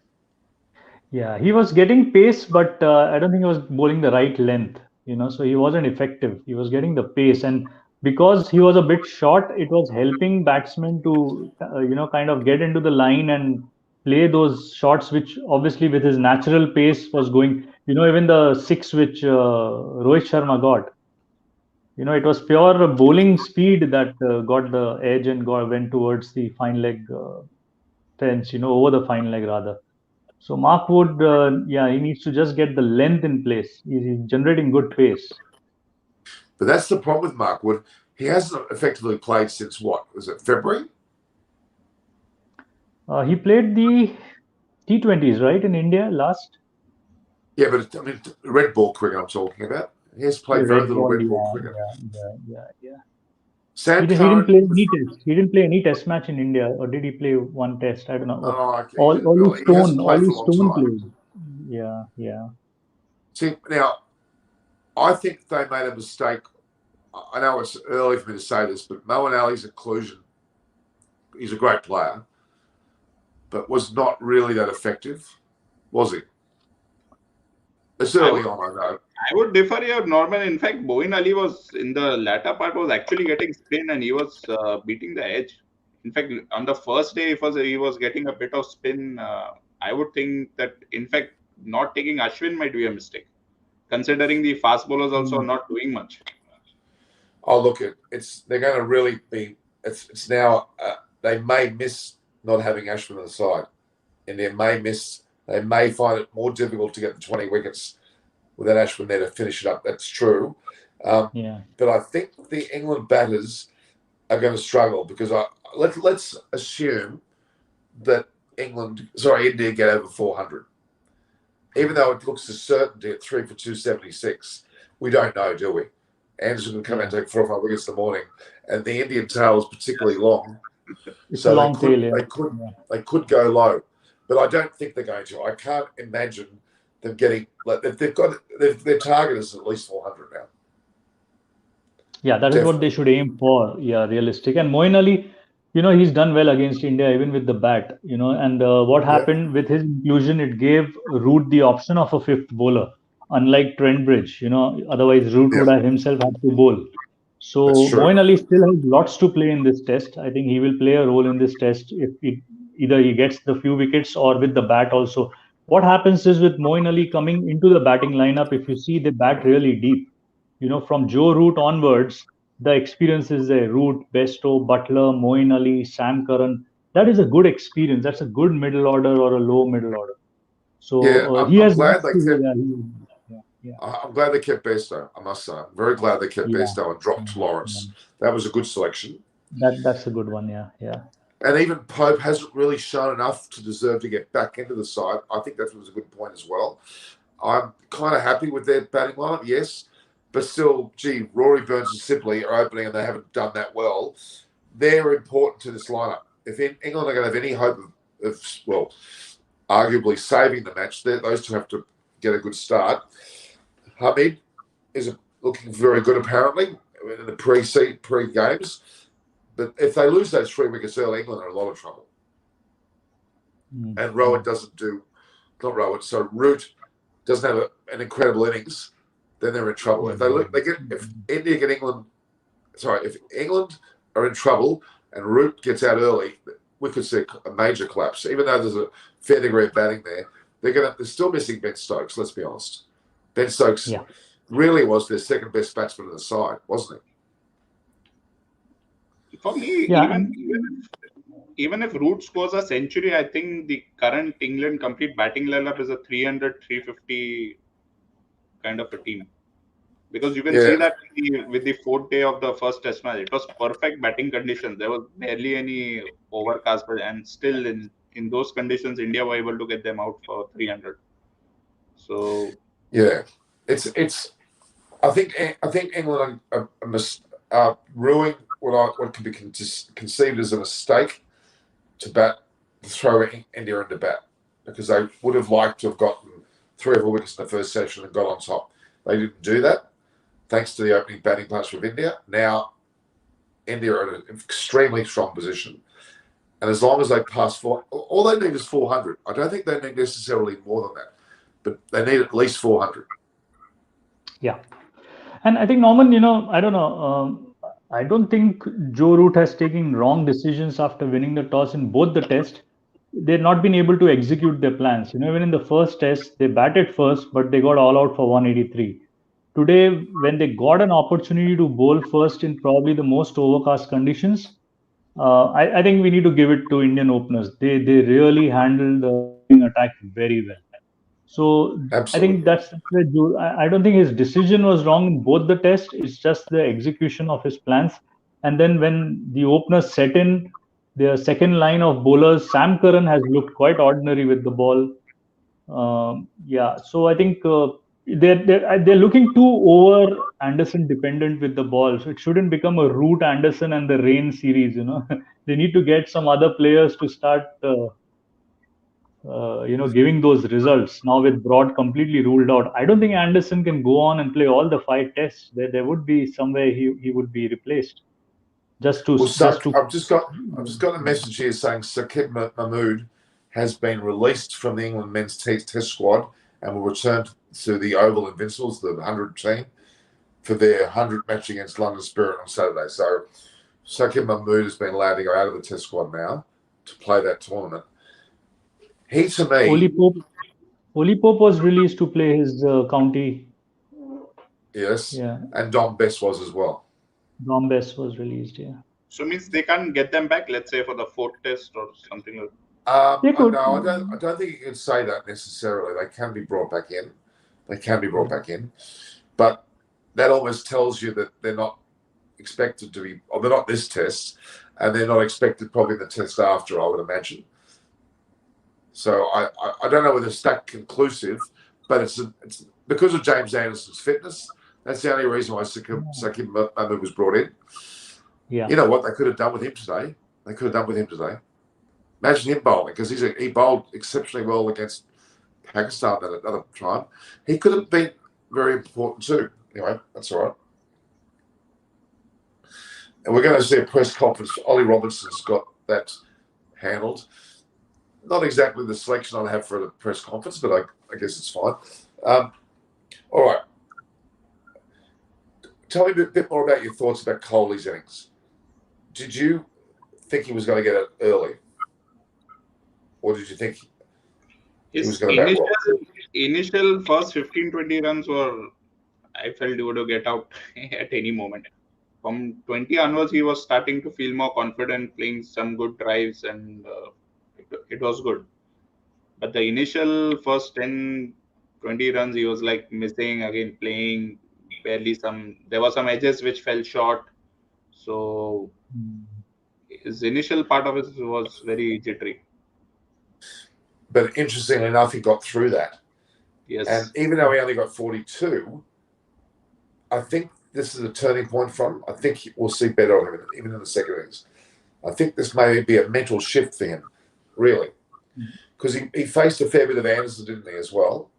Yeah, he was getting pace, but I don't think he was bowling the right length, so he wasn't effective. He was getting the pace, and because he was a bit short, it was helping batsmen to, kind of get into the line and play those shots, which obviously with his natural pace was going, even the 6 which Rohit Sharma got, it was pure bowling speed that got the edge and went towards the fine leg fence, over the fine leg rather. So Mark Wood, he needs to just get the length in place. He's generating good pace. But that's the problem with Mark Wood. He hasn't effectively played since what? Was it February? He played the T20s, right, in India last? Yeah, but red ball cricket I'm talking about. He has played very little red ball cricket. Yeah. Sam he didn't play any test. He didn't play any test match in India, or did he play one test? I don't know. He hasn't played for a long time. Played. Yeah. See, now, I think they made a mistake. I know it's early for me to say this, but Moeen Ali's inclusion, he's a great player, but was not really that effective, was he? It's early on, I know. I would differ here, Norman. In fact, Moeen Ali was in the latter part was actually getting spin, and he was beating the edge. In fact, on the first day, he was getting a bit of spin. I would think that, in fact, not taking Ashwin might be a mistake, considering the fast bowlers also are not doing much. Oh, look, they're going to really be. It's now they may miss not having Ashwin on the side, and they may find it more difficult to get the 20 wickets without Ashwin there to finish it up. That's true. But I think the England batters are going to struggle because let's assume that India get over 400. Even though it looks a certainty at 3 for 276, we don't know, do we? Anderson can come out and take 4 or 5 wickets in the morning, and the Indian tail is particularly long. It's a long tail. They could go low, but I don't think they're going to. I can't imagine them getting their target is at least 400 now. Yeah, that is what they should aim for. Yeah, realistic. And Moeen Ali, he's done well against India even with the bat. And what happened with his inclusion, it gave Root the option of a fifth bowler, unlike Trent Bridge. Otherwise Root would have himself had to bowl. So Moeen Ali still has lots to play in this test. I think he will play a role in this test if either he gets the few wickets or with the bat also. What happens is with Moeen Ali coming into the batting lineup, if you see, they bat really deep. From Joe Root onwards, the experience is there. Root, Besto, Butler, Moeen Ali, Sam Curran. That is a good experience. That's a good middle order or a low middle order. So I'm glad they kept Besto, I must say. I'm very glad they kept Besto and dropped Lawrence. That was a good selection. That's a good one, yeah. And even Pope hasn't really shown enough to deserve to get back into the side. I think that was a good point as well. I'm kind of happy with their batting lineup, yes. But still, Rory Burns and Sibley are opening and they haven't done that well. They're important to this lineup. If England are going to have any hope of arguably saving the match, those two have to get a good start. Hamid is looking very good, apparently, in the pre-games. But if they lose those 3 wickets early, England are in a lot of trouble. And Root doesn't have an incredible innings. then they're in trouble. If India get England, if England are in trouble and Root gets out early, we could see a major collapse. Even though there's a fair degree of batting there, they're still missing Ben Stokes. Let's be honest. Ben Stokes really was their second best batsman in the side, wasn't he? For me, even if Root scores a century, I think the current England complete batting lineup is a 300, 350 kind of a team. Because you can see that with the fourth day of the first test match, it was perfect batting conditions. There was barely any overcast, and still in those conditions, India were able to get them out for 300. So it's. I think England are ruining what can be conceived as a mistake to throw India into bat, because they would have liked to have gotten 3 or 4 wickets in the first session and got on top. They didn't do that, thanks to the opening batting partnership of India. Now, India are in an extremely strong position. And as long as they pass all they need is 400. I don't think they need necessarily more than that, but they need at least 400. Yeah. And I think, Norman, I don't know. I don't think Joe Root has taken wrong decisions after winning the toss in both the tests. They've not been able to execute their plans. Even in the first test, they batted first, but they got all out for 183. Today, when they got an opportunity to bowl first in probably the most overcast conditions, I think we need to give it to Indian openers. They really handled the attack very well. So absolutely. I think that's where I don't think his decision was wrong in both the tests. It's just the execution of his plans. And then when the openers set in, their second line of bowlers, Sam Curran has looked quite ordinary with the ball. So I think they're looking too over Anderson dependent with the ball. So it shouldn't become a Root, Anderson and the Rain series. They need to get some other players to start giving those results. Now with Broad completely ruled out, I don't think Anderson can go on and play all the 5 tests. There would be somewhere he would be replaced. I've just got a message here saying Saqib Mahmood has been released from the England men's test squad and will return to the Oval Invincibles, the 100 team, for their 100 match against London Spirit on Saturday. So Saqib Mahmood has been allowed to go out of the test squad now to play that tournament. He, to me... Oli Pope was released to play his county. Yes. Yeah. And Dom Bess was as well. Dom Bess was released, yeah. So means they can't get them back, let's say, for the 4th test or something like that? No, I don't think you can say that necessarily. They can be brought back in. But that almost tells you that they're not expected to be, or they're not this test, and they're not expected probably the test after, I would imagine. So I don't know whether it's that conclusive, but it's because of James Anderson's fitness. That's the only reason why Saqib Mahmood was brought in. Yeah. You know what they could have done with him today? Imagine him bowling, because he bowled exceptionally well against Pakistan at another time. He could have been very important too. Anyway, that's all right. And we're going to see a press conference. Ollie Robinson's got that handled. Not exactly the selection I'd have for a press conference, but I guess it's fine. All right. Tell me a bit more about your thoughts about Kohli's innings. Did you think he was going to get it early? Or did you think he was going to bat well? Initial first 15-20 runs I felt he would have get out at any moment. From 20 onwards, he was starting to feel more confident, playing some good drives, and it was good. But the initial first 10-20 runs, he was like missing, again playing barely there were some edges which fell short. So his initial part of it was very jittery. But interestingly enough, he got through that. Yes. And even though he only got 42, I think this is a turning point for him. I think we'll see better of him, even in the second innings. I think this may be a mental shift for him, really. Because he faced a fair bit of Anderson, didn't he, as well?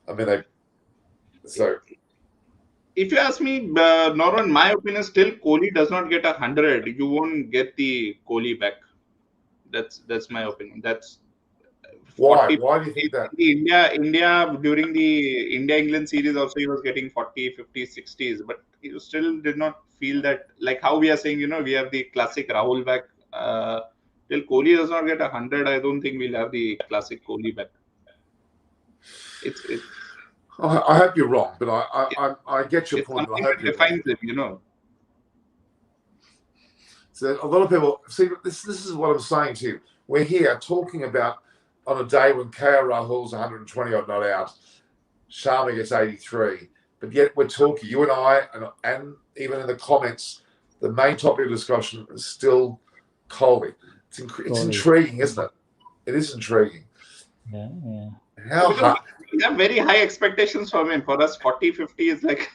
I mean, if you ask me, Norman, my opinion, still Kohli does not get 100. You won't get the Kohli back. That's my opinion. Why? 40. Why do you think that? In India during the India-England series also he was getting 40, 50, 60s, but he still did not feel that, like how we are saying, we have the classic Rahul back. Till Kohli does not get 100, I don't think we'll have the classic Kohli back. It's I hope you're wrong, but I get your it's point. something I hope that you're wrong. defines him. So a lot of people see this. This is what I'm saying to you. We're here talking about on a day when KL Rahul's 120 odd not out, Sharma gets 83, but yet we're talking. You and I, and even in the comments, the main topic of discussion is still Kohli. It's intriguing, isn't it? It is intriguing. Yeah. How hard? We have very high expectations from him. For us, 40, 50 is like.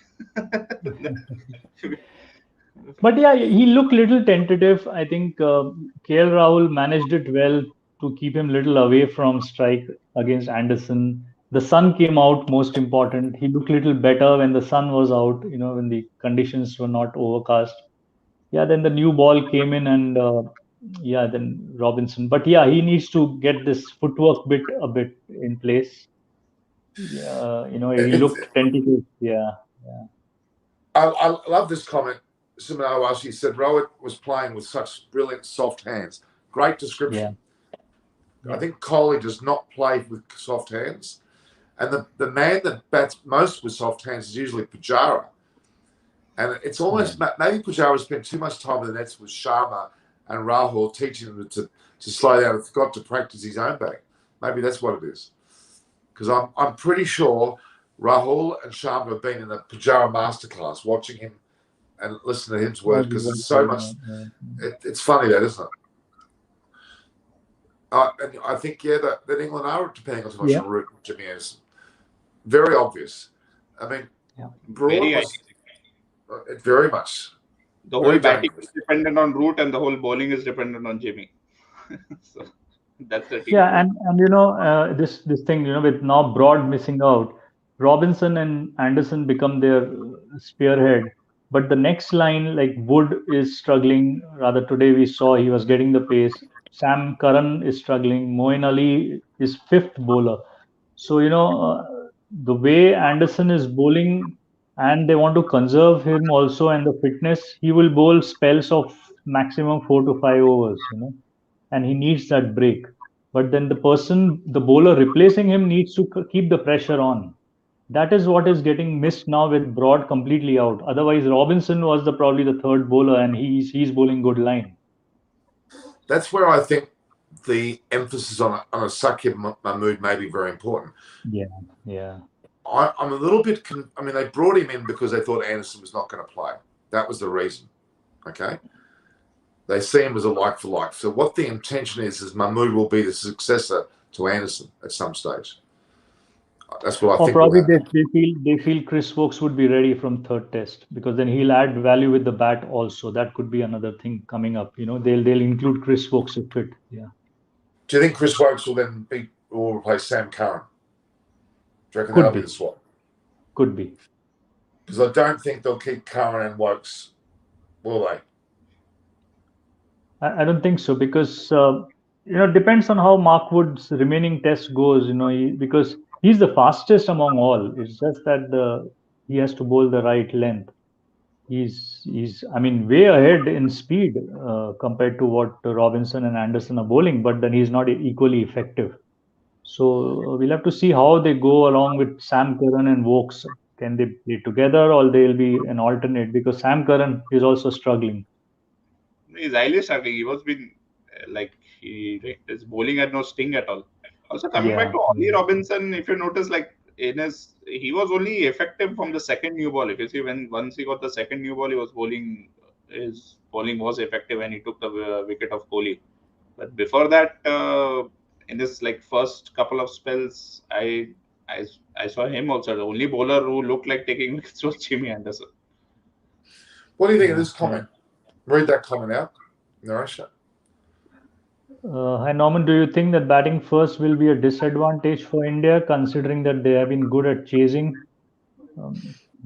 But yeah, he looked little tentative. I think KL Rahul managed it well to keep him little away from strike against Anderson. The sun came out, most important. He looked little better when the sun was out, when the conditions were not overcast. Yeah, then the new ball came in and then Robinson. But yeah, he needs to get this footwork a bit in place. Yeah, he looked tentative. Yeah. I love this comment. Simon Awashi said Rohit was playing with such brilliant soft hands. Great description. Yeah. I think Kohli does not play with soft hands. And the man that bats most with soft hands is usually Pujara. And it's almost, maybe Pujara spent too much time in the nets with Sharma and Rahul, teaching him to slow down and forgot to practice his own back. Maybe that's what it is. Because I'm pretty sure Rahul and Sharma have been in the Pujara masterclass, watching him and listen to his words, because it's so much. It's funny that, isn't it? And I think that England are depending on so much on route Jimmy is very obvious. I mean, Broad was very much. The whole batting is dependent on route, and the whole bowling is dependent on Jimmy. So that's the team. Yeah, and this thing, with now Broad missing out, Robinson and Anderson become their spearhead. But the next line, like Wood is struggling. Rather, today we saw he was getting the pace. Sam Curran is struggling. Moeen Ali is fifth bowler. So, the way Anderson is bowling, and they want to conserve him also and the fitness, he will bowl spells of maximum 4 to 5 overs, and he needs that break. But then the bowler replacing him needs to keep the pressure on. That is what is getting missed now with Broad completely out. Otherwise, Robinson was probably the third bowler, and he's bowling good line. That's where I think the emphasis on a Sakib Mahmood may be very important. Yeah. I'm a little bit. They brought him in because they thought Anderson was not going to play. That was the reason. Okay. They see him as a like for like. So what the intention is Mahmood will be the successor to Anderson at some stage. That's what I think. Or probably they feel Chris Wokes would be ready from third test, because then he'll add value with the bat also. That could be another thing coming up. They'll include Chris Wokes if fit. Yeah. Do you think Chris Wokes will replace Sam Curran? Do you reckon that'll be the swap? Could be. Because I don't think they'll keep Curran and Wokes, will they? I don't think so, because it depends on how Mark Wood's remaining test goes. Because he's the fastest among all. It's just that he has to bowl the right length. He's way ahead in speed compared to what Robinson and Anderson are bowling, but then he's not equally effective. So we'll have to see how they go along with Sam Curran and Wokes. Can they play together, or they'll be an alternate? Because Sam Curran is also struggling. He's highly struggling. He was been his bowling had no sting at all. Also coming back to Ollie Robinson, if you notice, he was only effective from the second new ball. If you see, once he got the second new ball, his bowling was effective when he took the wicket of Kohli. But before that, in his first couple of spells, I saw him also. The only bowler who looked like taking wickets was Jimmy Anderson. What do you think of this comment? Read that comment out, Naresh. Hi Norman, do you think that batting first will be a disadvantage for India, considering that they have been good at chasing?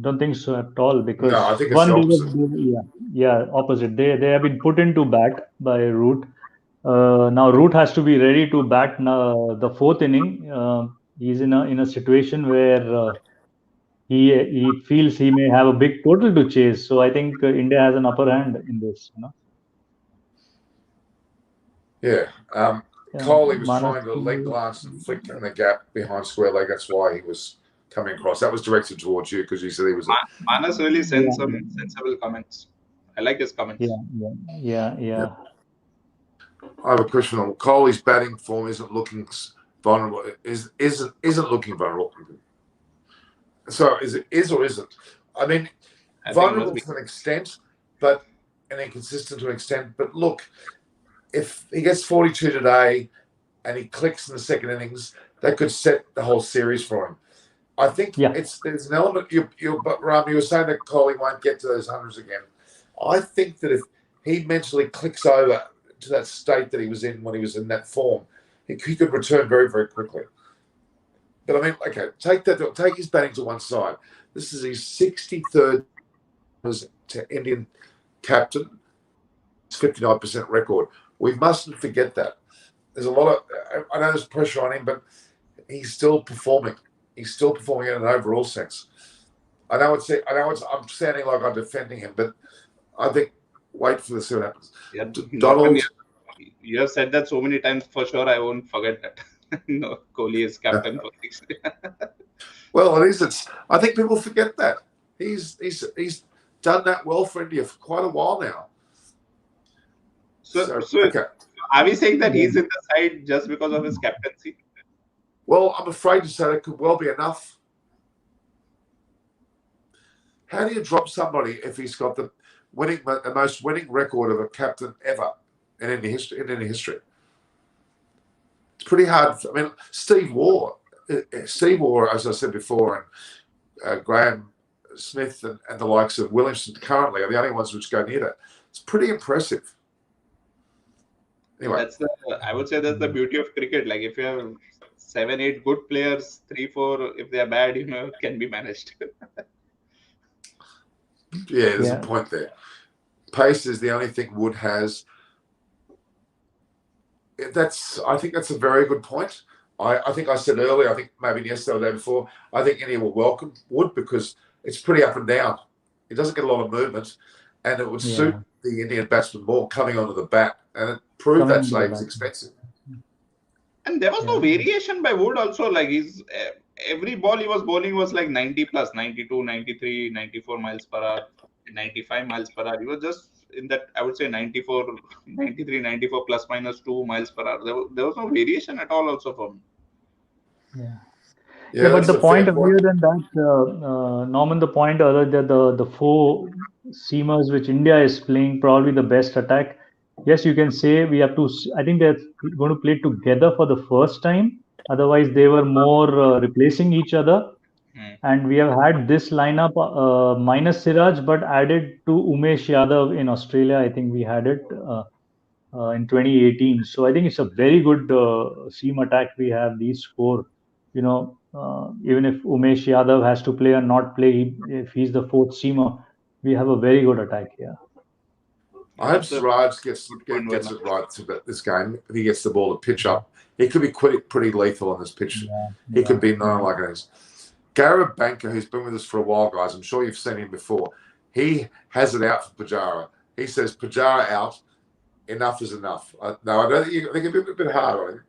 Don't think so at all, because no, I think it's the opposite. Opposite. They have been put into bat by Root, Now Root has to be ready to bat the fourth inning. He's in a situation where he feels he may have a big total to chase. So I think India has an upper hand in this. Yeah. Yeah, Kohli was Manas. trying to leg glance and flick in the gap behind square leg. That's why he was coming across. That was directed towards you because you said he was. Manas really Yeah, sent some sensible comments. I like his comments. yeah. I have a question on Kohli's batting form. Isn't looking vulnerable. Isn't looking vulnerable. So is or isn't? I mean, I think it must vulnerable be. to an extent, but and inconsistent to an extent. But look, if he gets 42 today and he clicks in the second innings, that could set the whole series for him. I think Yeah. there's an element. But Ram, you were saying that Kohli won't get to those hundreds again. I think that if he mentally clicks over to that state that he was in when he was in that form, he could return very, very quickly. But I mean, okay, take his batting to one side. This is his 63rd to Indian captain. It's 59% record. We mustn't forget that. There's a lot of. I know there's pressure on him, but he's still performing. He's still performing in an overall sense. I know I'm sounding like I'm defending him, but I think wait for the see what happens. Yeah, Donald, you have said that so many times. For sure, I won't forget that. No, Kohli is captain for 6. well, it is. I think people forget that he's done that well for India for quite a while now. So okay. Are we saying that he's in the side just because of his captaincy? Well, I'm afraid to say that could well be enough. How do you drop somebody if he's got the most winning record of a captain ever in any history? It's pretty hard. I mean, Steve Waugh, as I said before, and Graham Smith and the likes of Williamson currently are the only ones which go near that. It's pretty impressive. Anyway, I would say that's the beauty of cricket. Like if you have 7, 8 good players, 3, 4, if they are bad, can be managed. Yeah, there's a point there. Pace is the only thing Wood has. I think that's a very good point. I think I said earlier, I think maybe yesterday or the day before, I think India will welcome Wood because it's pretty up and down. It doesn't get a lot of movement, and it would suit the Indian batsman more coming onto the bat, and it proved that today was expensive. And there was no variation by Wood also. Like every ball he was bowling was like 90 plus, 92, 93, 94 miles per hour, 95 miles per hour. He was just in that, I would say 94, 93, 94 plus minus 2 miles per hour. There was no variation at all also for him. Yeah, but the point of view than that, Norman, the point other the 4 seamers which India is playing probably the best attack. Yes, you can say we have to. I think they're going to play together for the first time. Otherwise, they were more replacing each other. And we have had this lineup minus Siraj, but added to Umesh Yadav in Australia. I think we had it in 2018. So I think it's a very good seam attack we have. These 4, even if Umesh Yadav has to play or not play, if he's the 4th seamer, we have a very good attack here. I hope Siraj gets it right to this game. If he gets the ball to pitch up, he could be pretty lethal on this pitch. He could be known like it is. Gareth Banker, who's been with us for a while, guys, I'm sure you've seen him before. He has it out for Pujara. He says, Pujara out, enough is enough. No, I don't think it'd be a bit hard on him.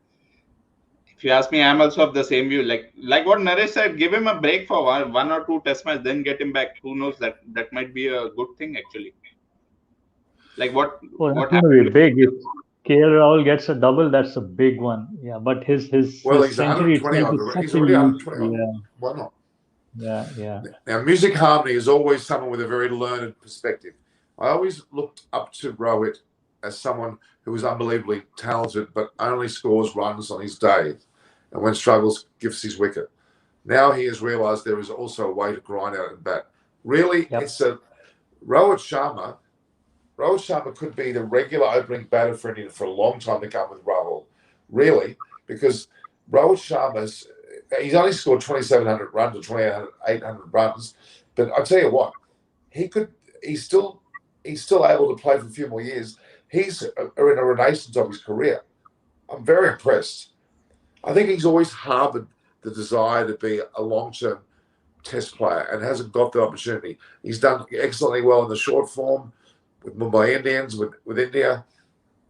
If you ask me, I'm also of the same view. Like what Naresh said, give him a break for one or 2 test matches, then get him back. Who knows, that might be a good thing actually. Like what happened? Be big. If KL Rahul gets a double, that's a big one. Yeah, but his he's century itself is such he's already 120. Why not? Yeah. Now, Music Harmony is always someone with a very learned perspective. I always looked up to Rohit as someone who was unbelievably talented, but only scores runs on his day, and when struggles, gives his wicket. Now he has realised there is also a way to grind out and bat. Really, it's a Rohit Sharma. Rohit Sharma could be the regular opening batter for India for a long time to come with Rahul. Really, because Rohit Sharma's he's only scored 2,700 runs or 2,800 runs, but I tell you what, he's still able to play for a few more years. he's in a renaissance of his career. I'm very impressed. I think he's always harbored the desire to be a long-term Test player and hasn't got the opportunity. He's done excellently well in the short form with Mumbai Indians, with India,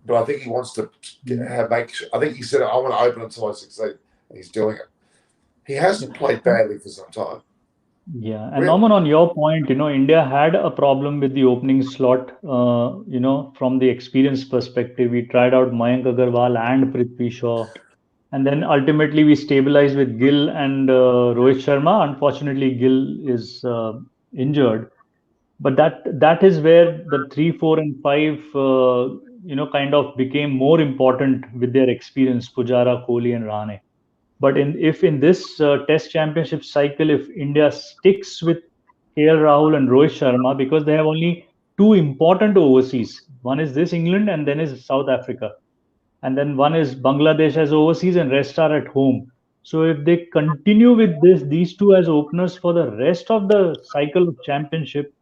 but I think he wants to make. I think he said, "I want to open until I succeed," and he's doing it. He hasn't played badly for some time. Yeah, and Really. Norman, on your point, India had a problem with the opening slot. From the experience perspective, we tried out Mayank Agarwal and Prithvi Shaw, and then ultimately we stabilized with Gill and Rohit Sharma. Unfortunately, Gill is injured, but that is where the 3, 4, and 5, kind of became more important with their experience, Pujara, Kohli, and Rahane. But if in this Test Championship cycle, if India sticks with KL Rahul and Rohit Sharma, because they have only two important overseas, one is this England and then is South Africa, and then one is Bangladesh as overseas, and rest are at home. So if they continue with these two as openers for the rest of the cycle of championship,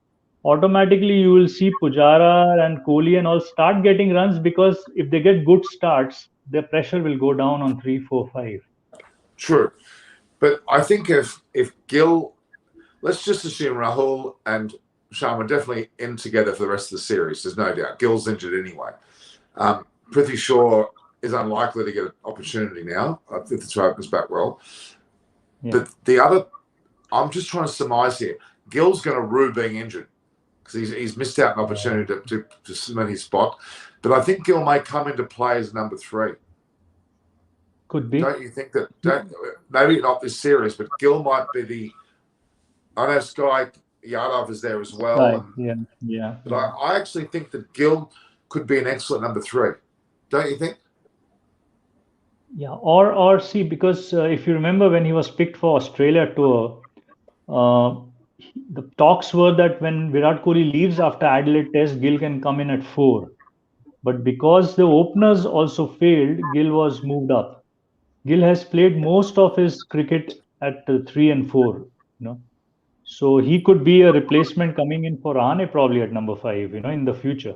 automatically you will see Pujara and Kohli and all start getting runs, because if they get good starts, their pressure will go down on 3, 4, 5. True, but I think if Gill, let's just assume Rahul and Sharma are definitely in together for the rest of the series. There's no doubt. Gill's injured anyway. Prithvi Shaw is unlikely to get an opportunity now if the throw opens back well. Yeah. But the other, I'm just trying to surmise here. Gill's going to rue being injured because he's missed out an opportunity to cement his spot. But I think Gill may come into play as number 3. Could be. Don't you think that? Maybe not this series, but Gill might be the. I know Sky Yadav is there as well. Yeah. But I actually think that Gill could be an excellent number 3. Don't you think? Yeah, or see, because if you remember when he was picked for Australia tour, the talks were that when Virat Kohli leaves after Adelaide Test, Gill can come in at 4. But because the openers also failed, Gill was moved up. Gill has played most of his cricket at 3 and 4, so he could be a replacement coming in for Rahane probably at number 5, in the future.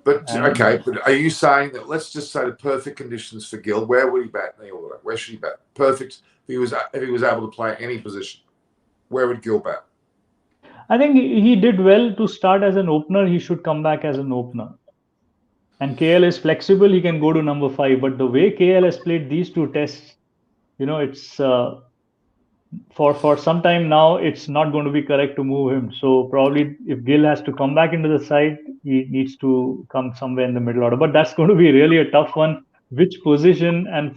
But but are you saying that, let's just say the perfect conditions for Gill, where would he bat in the order? Where should he bat? Perfect. If he was able to play any position, where would Gill bat? I think he did well to start as an opener. He should come back as an opener. And KL is flexible. He can go to number 5. But the way KL has played these 2 tests, it's for some time now, it's not going to be correct to move him. So probably if Gill has to come back into the side, he needs to come somewhere in the middle order. But that's going to be really a tough one. Which position and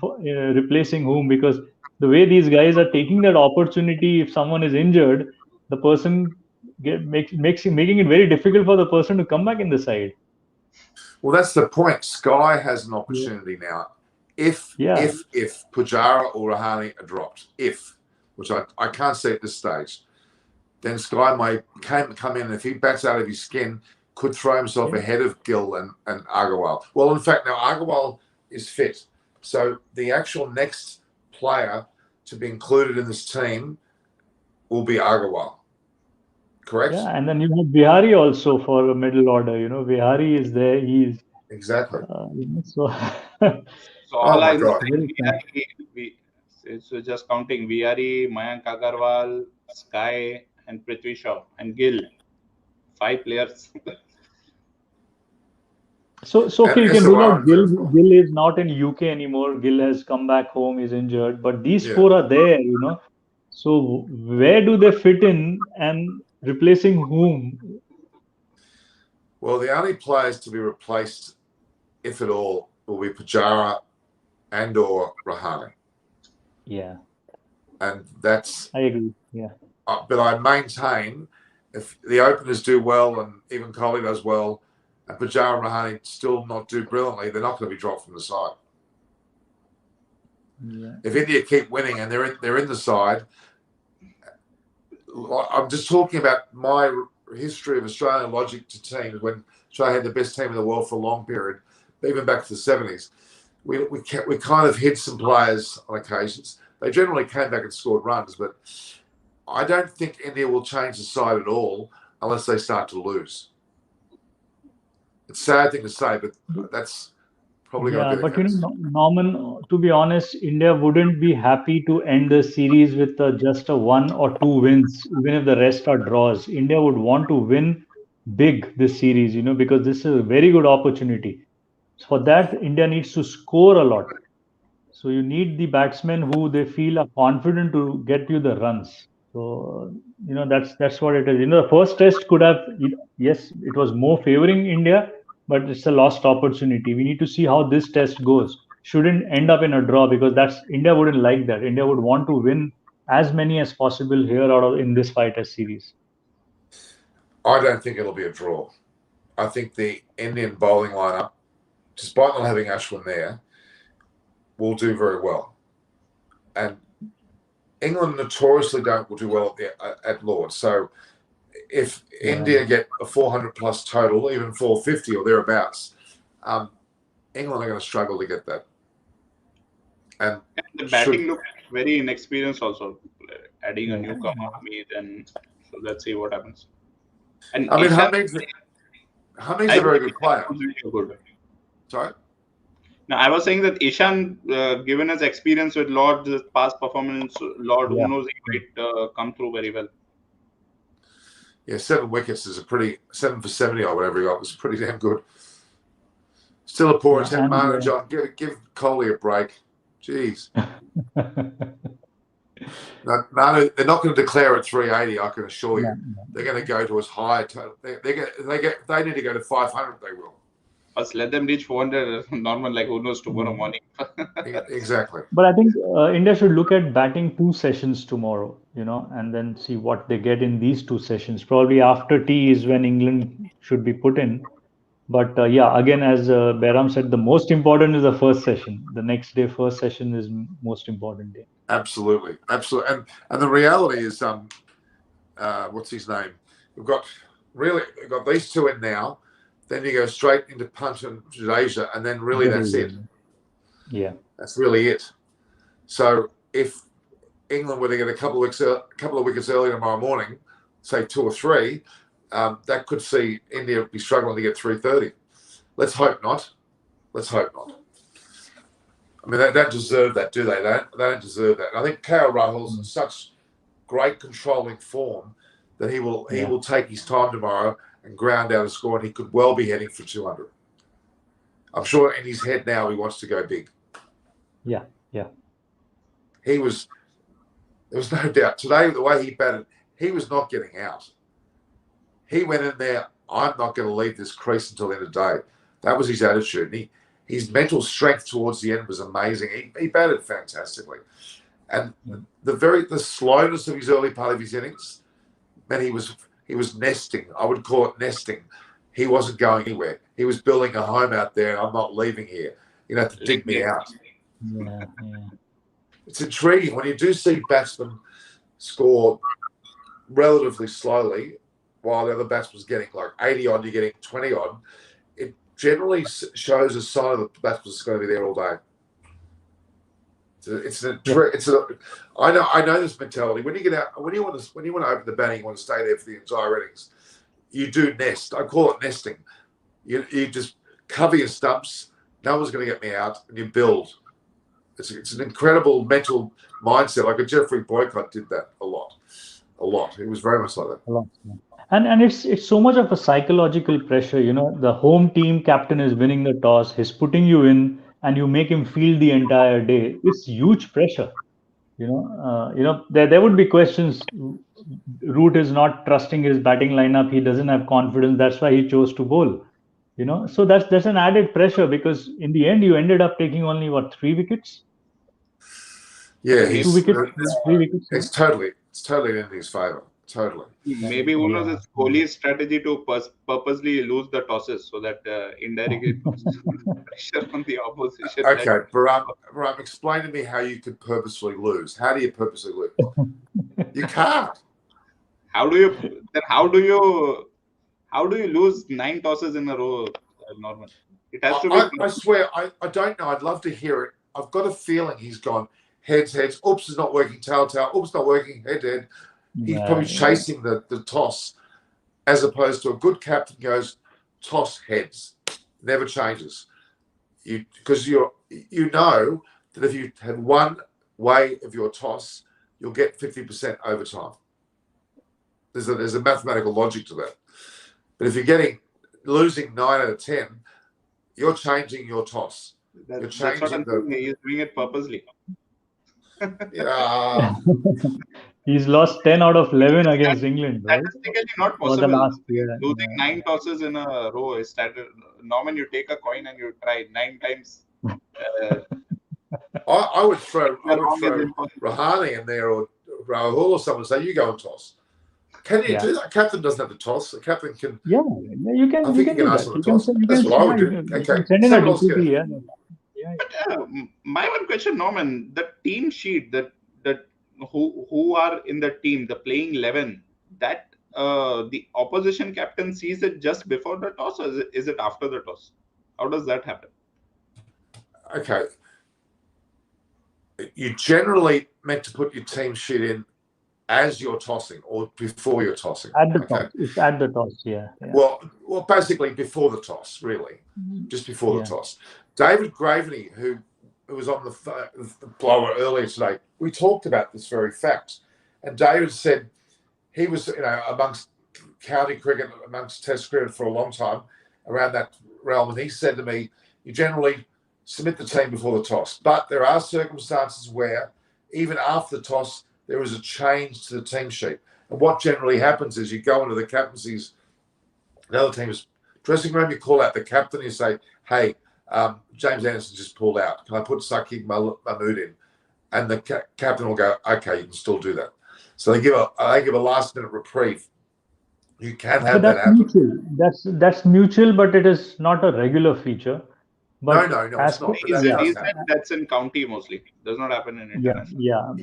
replacing whom? Because the way these guys are taking that opportunity, if someone is injured, the person making it very difficult for the person to come back in the side. Well, that's the point. Sky has an opportunity now. If Pujara or Rahane are dropped, which I can't see at this stage, then Sky may come in, and if he bats out of his skin, could throw himself ahead of Gill and Agarwal. Well, in fact, now Agarwal is fit. So the actual next player to be included in this team will be Agarwal. Correct? Yeah, and then you have Bihari also for a middle order. Bihari is there. He's exactly. So all I know, so just counting Vihari, Mayank Agarwal, Sky, and Prithvi Shaw, and Gill. 5 players. So you can rule out Gill. Gill is not in UK anymore. Gill has come back home. He's injured. But these 4 are there, So where do they fit in, and replacing whom? Well, the only players to be replaced, if at all, will be Pujara and or Rahane. Yeah. And that's... I agree, yeah. But I maintain if the openers do well and even Kohli does well and Pujara and Rahane still not do brilliantly, they're not going to be dropped from the side. Yeah. If India keep winning and they're in the side, I'm just talking about my history of Australian logic to teams when Australia had the best team in the world for a long period, even back to the 70s. We kind of hid some players on occasions. They generally came back and scored runs, but I don't think India will change the side at all unless they start to lose. It's a sad thing to say, but that's probably going Yeah, to be the but case. Norman, to be honest, India wouldn't be happy to end the series with just a 1 or 2 wins, even if the rest are draws. India would want to win big this series, because this is a very good opportunity. For that, India needs to score a lot. So you need the batsmen who they feel are confident to get you the runs. So that's what it is. The first test could have, yes, it was more favoring India, but it's a lost opportunity. We need to see how this test goes. Shouldn't end up in a draw, because that's India wouldn't like that. India would want to win as many as possible here out of in this 5 test series. I don't think it'll be a draw. I think the Indian bowling lineup, despite not having Ashwin there, will do very well. And England notoriously will do well at Lord's. So if India get a 400 plus total, even 450 or thereabouts, England are going to struggle to get that. And the batting looked very inexperienced also. Adding a newcomer, then so let's see what happens. And I mean, Hamid's a very good player. Good. Sorry? Now, I was saying that Ishan, given his experience with Lord, his past performance, Lord, who knows, he might come through very well. Yeah, 7 wickets is 7 for 70 or whatever he got was pretty damn good. Still a poor attempt, Manu John. Give Kohli a break. Jeez. No, they're not going to declare at 380. I can assure you. They're going to go to as high a total. They need to go to 500. They will. First, let them reach 400. Normal, like who knows tomorrow morning. Exactly. But I think India should look at batting 2 sessions tomorrow, and then see what they get in these 2 sessions. Probably after tea is when England should be put in. But again, as Behram said, the most important is the first session. The next day, first session is most important day. Absolutely. And the reality is, what's his name? We've got these 2 in now. Then you go straight into Punt and Jadeja, and then really that's it. Yeah, that's really it. So if England were to get a couple of wickets early tomorrow morning, say 2 or 3, that could see India be struggling to get 330. Let's hope not. I mean, they don't deserve that, do they? They don't deserve that. I think KL Rahul's in such great controlling form that he will take his time tomorrow and ground out a score, and he could well be heading for 200. I'm sure in his head now he wants to go big. Yeah. There was no doubt. Today, the way he batted, he was not getting out. He went in there, I'm not going to leave this crease until the end of the day. That was his attitude. His mental strength towards the end was amazing. He batted fantastically. And the slowness of his early part of his innings meant he was nesting. I would call it nesting. He wasn't going anywhere. He was building a home out there, and I'm not leaving here. You have to dig me out. Yeah. It's intriguing when you do see batsmen score relatively slowly while the other batsman's getting like 80 odd, you're getting 20 odd. It generally shows a sign that the batsman's going to be there all day. I know this mentality. When you get out, when you want to open the batting, you want to stay there for the entire innings. You do nest. I call it nesting. You just cover your stumps. No one's going to get me out, and you build. It's an incredible mental mindset. Like a Jeffrey Boycott did that a lot. It was very much like that. A lot. Yeah. And it's so much of a psychological pressure. The home team captain is winning the toss. He's putting you in, and you make him feel the entire day. It's huge pressure. There would be questions. Root is not trusting his batting lineup. He doesn't have confidence. That's why he chose to bowl. So that's an added pressure, because in the end you ended up taking only 3 wickets. Yeah, 2 wickets, 3 wickets. It's totally in his favour. Totally. Maybe who knows, it's Kohli's strategy to purposely lose the tosses so that indirectly puts pressure on the opposition. Okay, Bahram, explain to me how you could purposely lose. How do you purposely lose? You can't. How do you lose 9 tosses in a row, Norman? It has to be. I swear, I don't know. I'd love to hear it. I've got a feeling he's gone heads. Oops, it's not working. Tail. Oops, not working. Head. He's probably chasing the toss, as opposed to a good captain goes toss heads. Never changes. Because you know that if you have one way of your toss, you'll get 50% overtime. There's a mathematical logic to that. But if you're losing 9 out of 10, you're changing your toss. That's what I'm saying. He's doing it purposely. Yeah. He's lost 10 out of 11 against England, right? Statistically not For the possible. last year. Losing 9 tosses in a row is started. Norman, you take a coin and you try 9 times. I would throw Rahane in there or Rahul or someone and say, you go and toss. Can you do that? Captain doesn't have to toss. The captain can. Yeah, you can. I think you can ask him to toss. That's what I would do. Okay. Send in a deputy, yeah. But my one question, Norman, the team sheet that who are in the team, the playing 11, that the opposition captain sees it just before the toss, or is it after the toss? How does that happen? Okay. You generally meant to put your team sheet in as you're tossing or before you're tossing. At the toss. It's at the toss, yeah. Well, basically before the toss, really. Just before the toss. David Graveney, who was on the blower earlier today, we talked about this very fact. And David said he was, amongst county cricket, amongst Test cricket for a long time, around that realm. And he said to me, you generally submit the team before the toss. But there are circumstances where, even after the toss, there is a change to the team sheet. And what generally happens is you go into the captaincy's, the other team's dressing room, you call out the captain, you say, hey, James Anderson just pulled out. Can I put Sakib Mahmood in? And the captain will go, okay, you can still do that. So they give a last-minute reprieve. You can have that happen. Mutual. That's mutual, but it is not a regular feature. But no, it's not. That's in county mostly. Does not happen in international.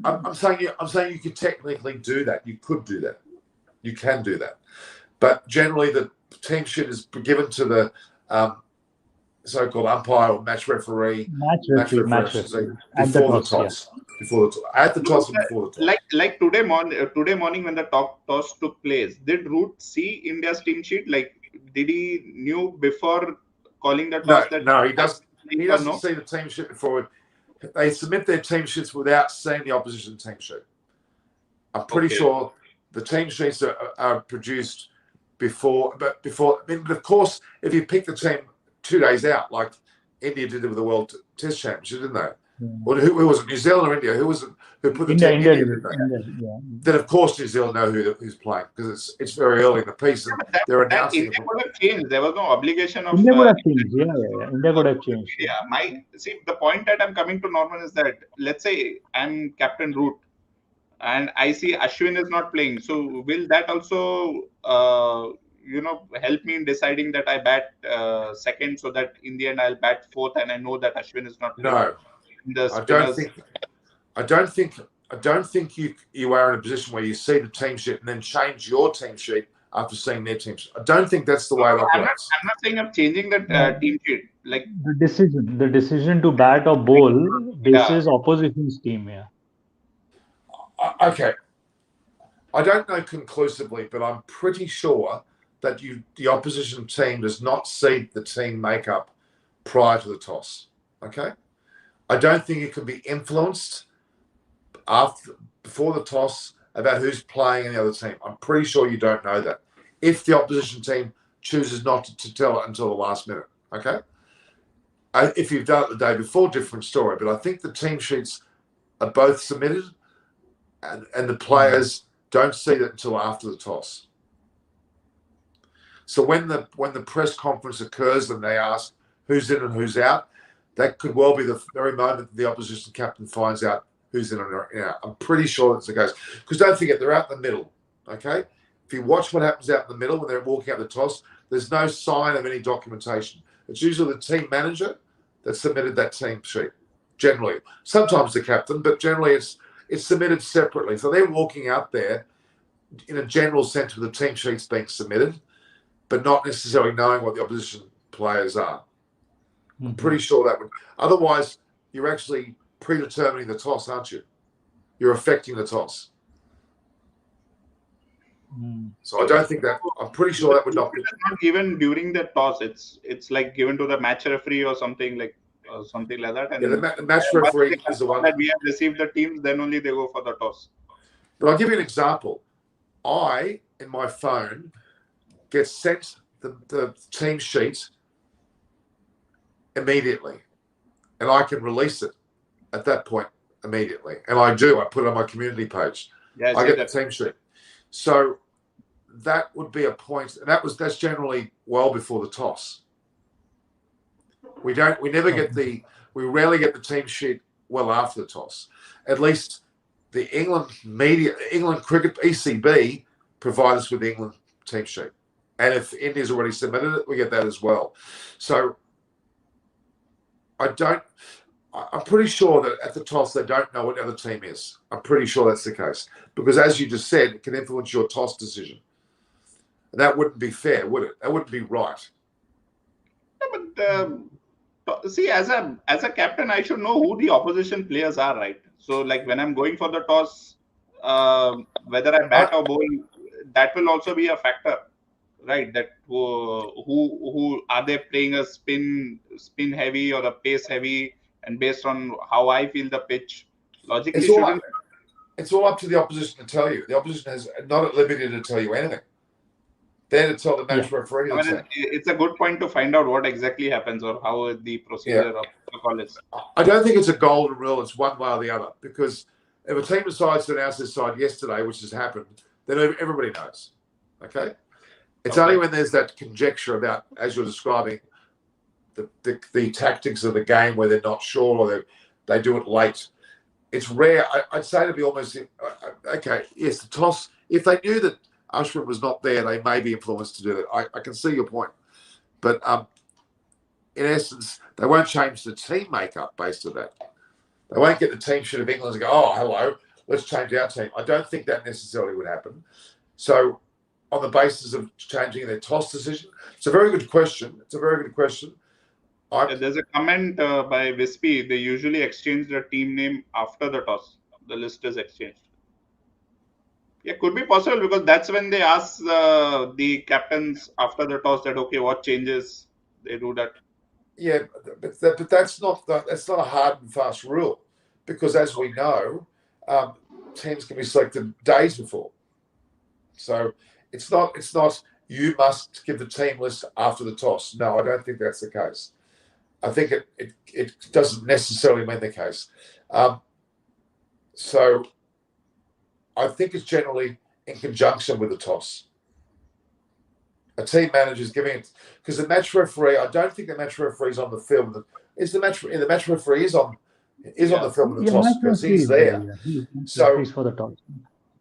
But I'm saying you could technically do that. You could do that. You can do that. But generally, the team sheet is given to the so-called umpire or match referee. Before the toss. At the toss and before the toss. Like today morning when the toss took place, did Root see India's team sheet? Like, did he knew before calling the toss? No, he doesn't. He doesn't see the team sheet before. They submit their team sheets without seeing the opposition team sheet. I'm pretty sure the team sheets are produced before. But of course, if you pick the team 2 days out, like India did with the World Test Championship, didn't they? Or who was it? New Zealand or India? Who was it? Who put the team in? Then of course New Zealand know who's playing because it's very early in the piece and they're announcing. India would have changed. There was no obligation of. India would have changed. India would have changed. The point that I'm coming to, Norman, is that let's say I'm Captain Root, and I see Ashwin is not playing. So will that also help me in deciding that I bat second, so that in the end I'll bat fourth, and I know that Ashwin is not playing? No. I don't think you are in a position where you see the team sheet and then change your team sheet after seeing their team sheet. I don't think that's the way it operates. I'm not saying I'm changing the team sheet. Like the decision to bat or bowl basis opposition's team. Okay. I don't know conclusively, but I'm pretty sure that the opposition team does not see the team makeup prior to the toss. Okay. I don't think it can be influenced before the toss about who's playing in the other team. I'm pretty sure you don't know that. If the opposition team chooses not to tell it until the last minute, okay? If you've done it the day before, different story. But I think the team sheets are both submitted, and the players don't see it until after the toss. So when the press conference occurs and they ask who's in and who's out, that could well be the very moment the opposition captain finds out who's in or out. I'm pretty sure that's the case. Because don't forget, they're out in the middle, okay? If you watch what happens out in the middle when they're walking out the toss, there's no sign of any documentation. It's usually the team manager that submitted that team sheet, generally. Sometimes the captain, but generally it's submitted separately. So they're walking out there in a general sense with the team sheets being submitted, but not necessarily knowing what the opposition players are. I'm pretty sure that would. Otherwise, you're actually predetermining the toss, aren't you? You're affecting the toss. So I don't think that. I'm pretty sure that would not be. It's not given during the toss. It's like given to the match referee or something like that. And Yeah, the match once they referee is the one. confirm that we have received the teams, then only they go for the toss. But I'll give you an example. I, in my phone, get sent the team sheet immediately, and I can release it at that point immediately. And I do. I put it on my community page. Yeah, I get the team sheet. So that would be a point, and that's generally well before the toss. We rarely get the team sheet well after the toss. At least the England Cricket ECB provide us with the England team sheet, and if India's already submitted it, we get that as well. So I'm pretty sure that at the toss they don't know what the other team is. I'm pretty sure that's the case because, as you just said, it can influence your toss decision. And that wouldn't be fair, would it? That wouldn't be right. Yeah, but see, as a captain, I should know who the opposition players are, right? So, like when I'm going for the toss, whether I bat or bowl, that will also be a factor, right? That who are they playing a spin heavy or a pace heavy, and based on how I feel the pitch, logically it's all up to the opposition to tell you. The opposition is not at liberty to tell you anything. They're to tell the match referee. It's a good point to find out what exactly happens or how the procedure of protocol is. I don't think it's a golden rule. It's one way or the other. Because if a team decides to announce their side yesterday, which has happened, then everybody knows. Okay? It's only when there's that conjecture about, as you're describing, the tactics of the game where they're not sure or they do it late. It's rare. I'd say to be almost, okay, yes, the toss, if they knew that Ashwin was not there, they may be influenced to do that. I can see your point. But in essence, they won't change the team makeup based on that. They won't get the team sheet of England and go, oh, hello, let's change our team. I don't think that necessarily would happen. So on the basis of changing their toss decision, it's a very good question. There's a comment by Wispy. They usually exchange their team name after the toss. The list is exchanged. Yeah, could be possible because that's when they ask the captains after the toss that, okay, what changes? They do that. Yeah, but that's not a hard and fast rule because, as we know, teams can be selected days before. So it's not you must give the team list after the toss. No, I don't think that's the case. I think it doesn't necessarily mean the case. So I think it's generally in conjunction with the toss. A team manager is giving it because the match referee. I don't think the match referee is on the field. The match referee is on the field of the toss because he's there. So for the toss.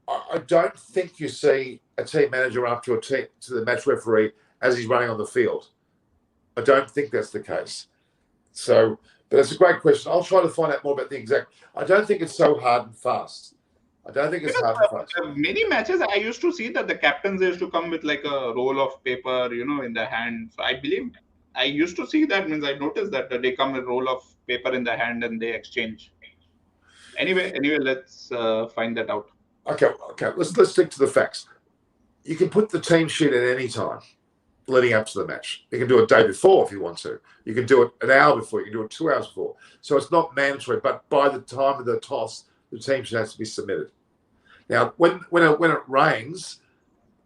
I don't think you see a team manager up to the match referee as he's running on the field. I don't think that's the case. So, but it's a great question. I'll try to find out more about the exact. I don't think it's so hard and fast. I don't think it's hard and fast. Many matches, I used to see that the captains used to come with like a roll of paper, in the hand. So I believe I used to see that. Means I noticed that they come with a roll of paper in the hand and they exchange. Anyway, let's find that out. Okay. Let's stick to the facts. You can put the team sheet at any time leading up to the match. You can do it a day before if you want to. You can do it an hour before. You can do it 2 hours before. So it's not mandatory. But by the time of the toss, the team sheet has to be submitted. Now, when it rains,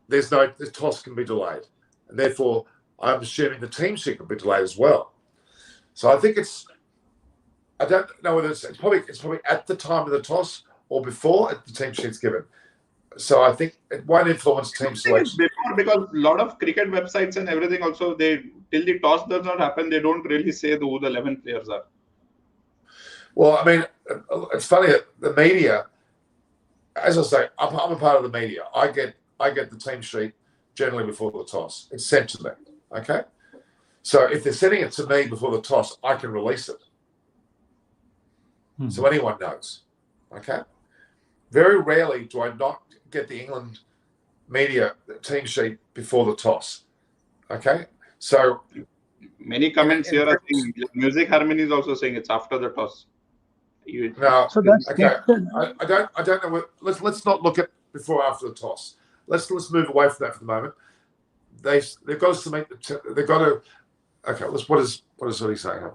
the toss can be delayed, and therefore I'm assuming the team sheet can be delayed as well. So I think I don't know whether it's probably at the time of the toss or before the team sheet's given. So I think it won't influence team selection. Before, because a lot of cricket websites and everything also, till the toss does not happen, they don't really say who the 11 players are. Well, I mean, it's funny that the media, as I say, I'm a part of the media. I get the team sheet generally before the toss. It's sent to me. Okay, so if they're sending it to me before the toss, I can release it, so anyone knows. Okay, very rarely do I not get the England media team sheet before the toss. Okay, so many comments here are saying Music Harmony is also saying it's after the toss. No, so that's okay. I don't know. Let's not look at before or after the toss. let's move away from that for the moment. They've got to submit. They've got to. Okay, what is he saying?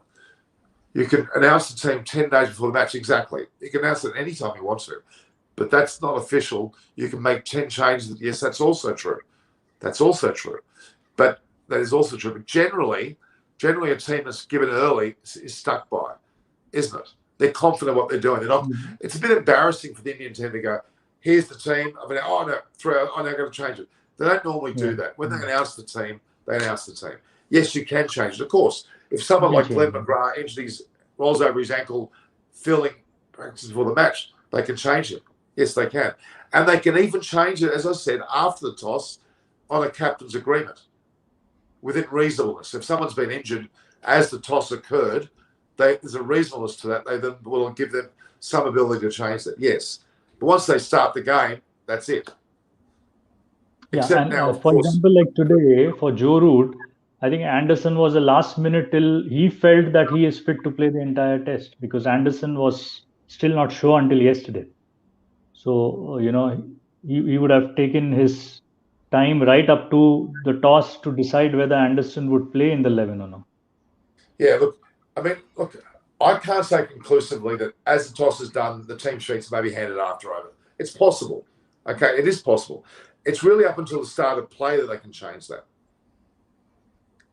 You can announce the team 10 days before the match. Exactly. You can announce it any time you want to, but that's not official. You can make 10 changes. Yes, that's also true. That's also true. But that is also true. But generally a team that's given early is stuck by it, isn't it? They're confident what they're doing. They're not. It's a bit embarrassing for the Indian team to go, here's the team. I mean, oh no, I'm going to change it. They don't normally do that. When they announce the team, they announce the team. Yes, you can change it, of course. If someone like Glenn McGrath rolls over his ankle, filling practices for the match, they can change it. Yes, they can. And they can even change it, as I said, after the toss on a captain's agreement within reasonableness. If someone's been injured as the toss occurred, there's a reasonableness to that. They then will give them some ability to change that. Yes. But once they start the game, that's it. Yeah, Except and now, of for course, example, like today for Joe Root, I think Anderson was the last minute till he felt that he is fit to play the entire test, because Anderson was still not sure until yesterday. So, he would have taken his time right up to the toss to decide whether Anderson would play in the 11 or not. Yeah, look, I can't say conclusively that as the toss is done, the team sheets may be handed after over. It's possible. Okay, it is possible. It's really up until the start of play that they can change that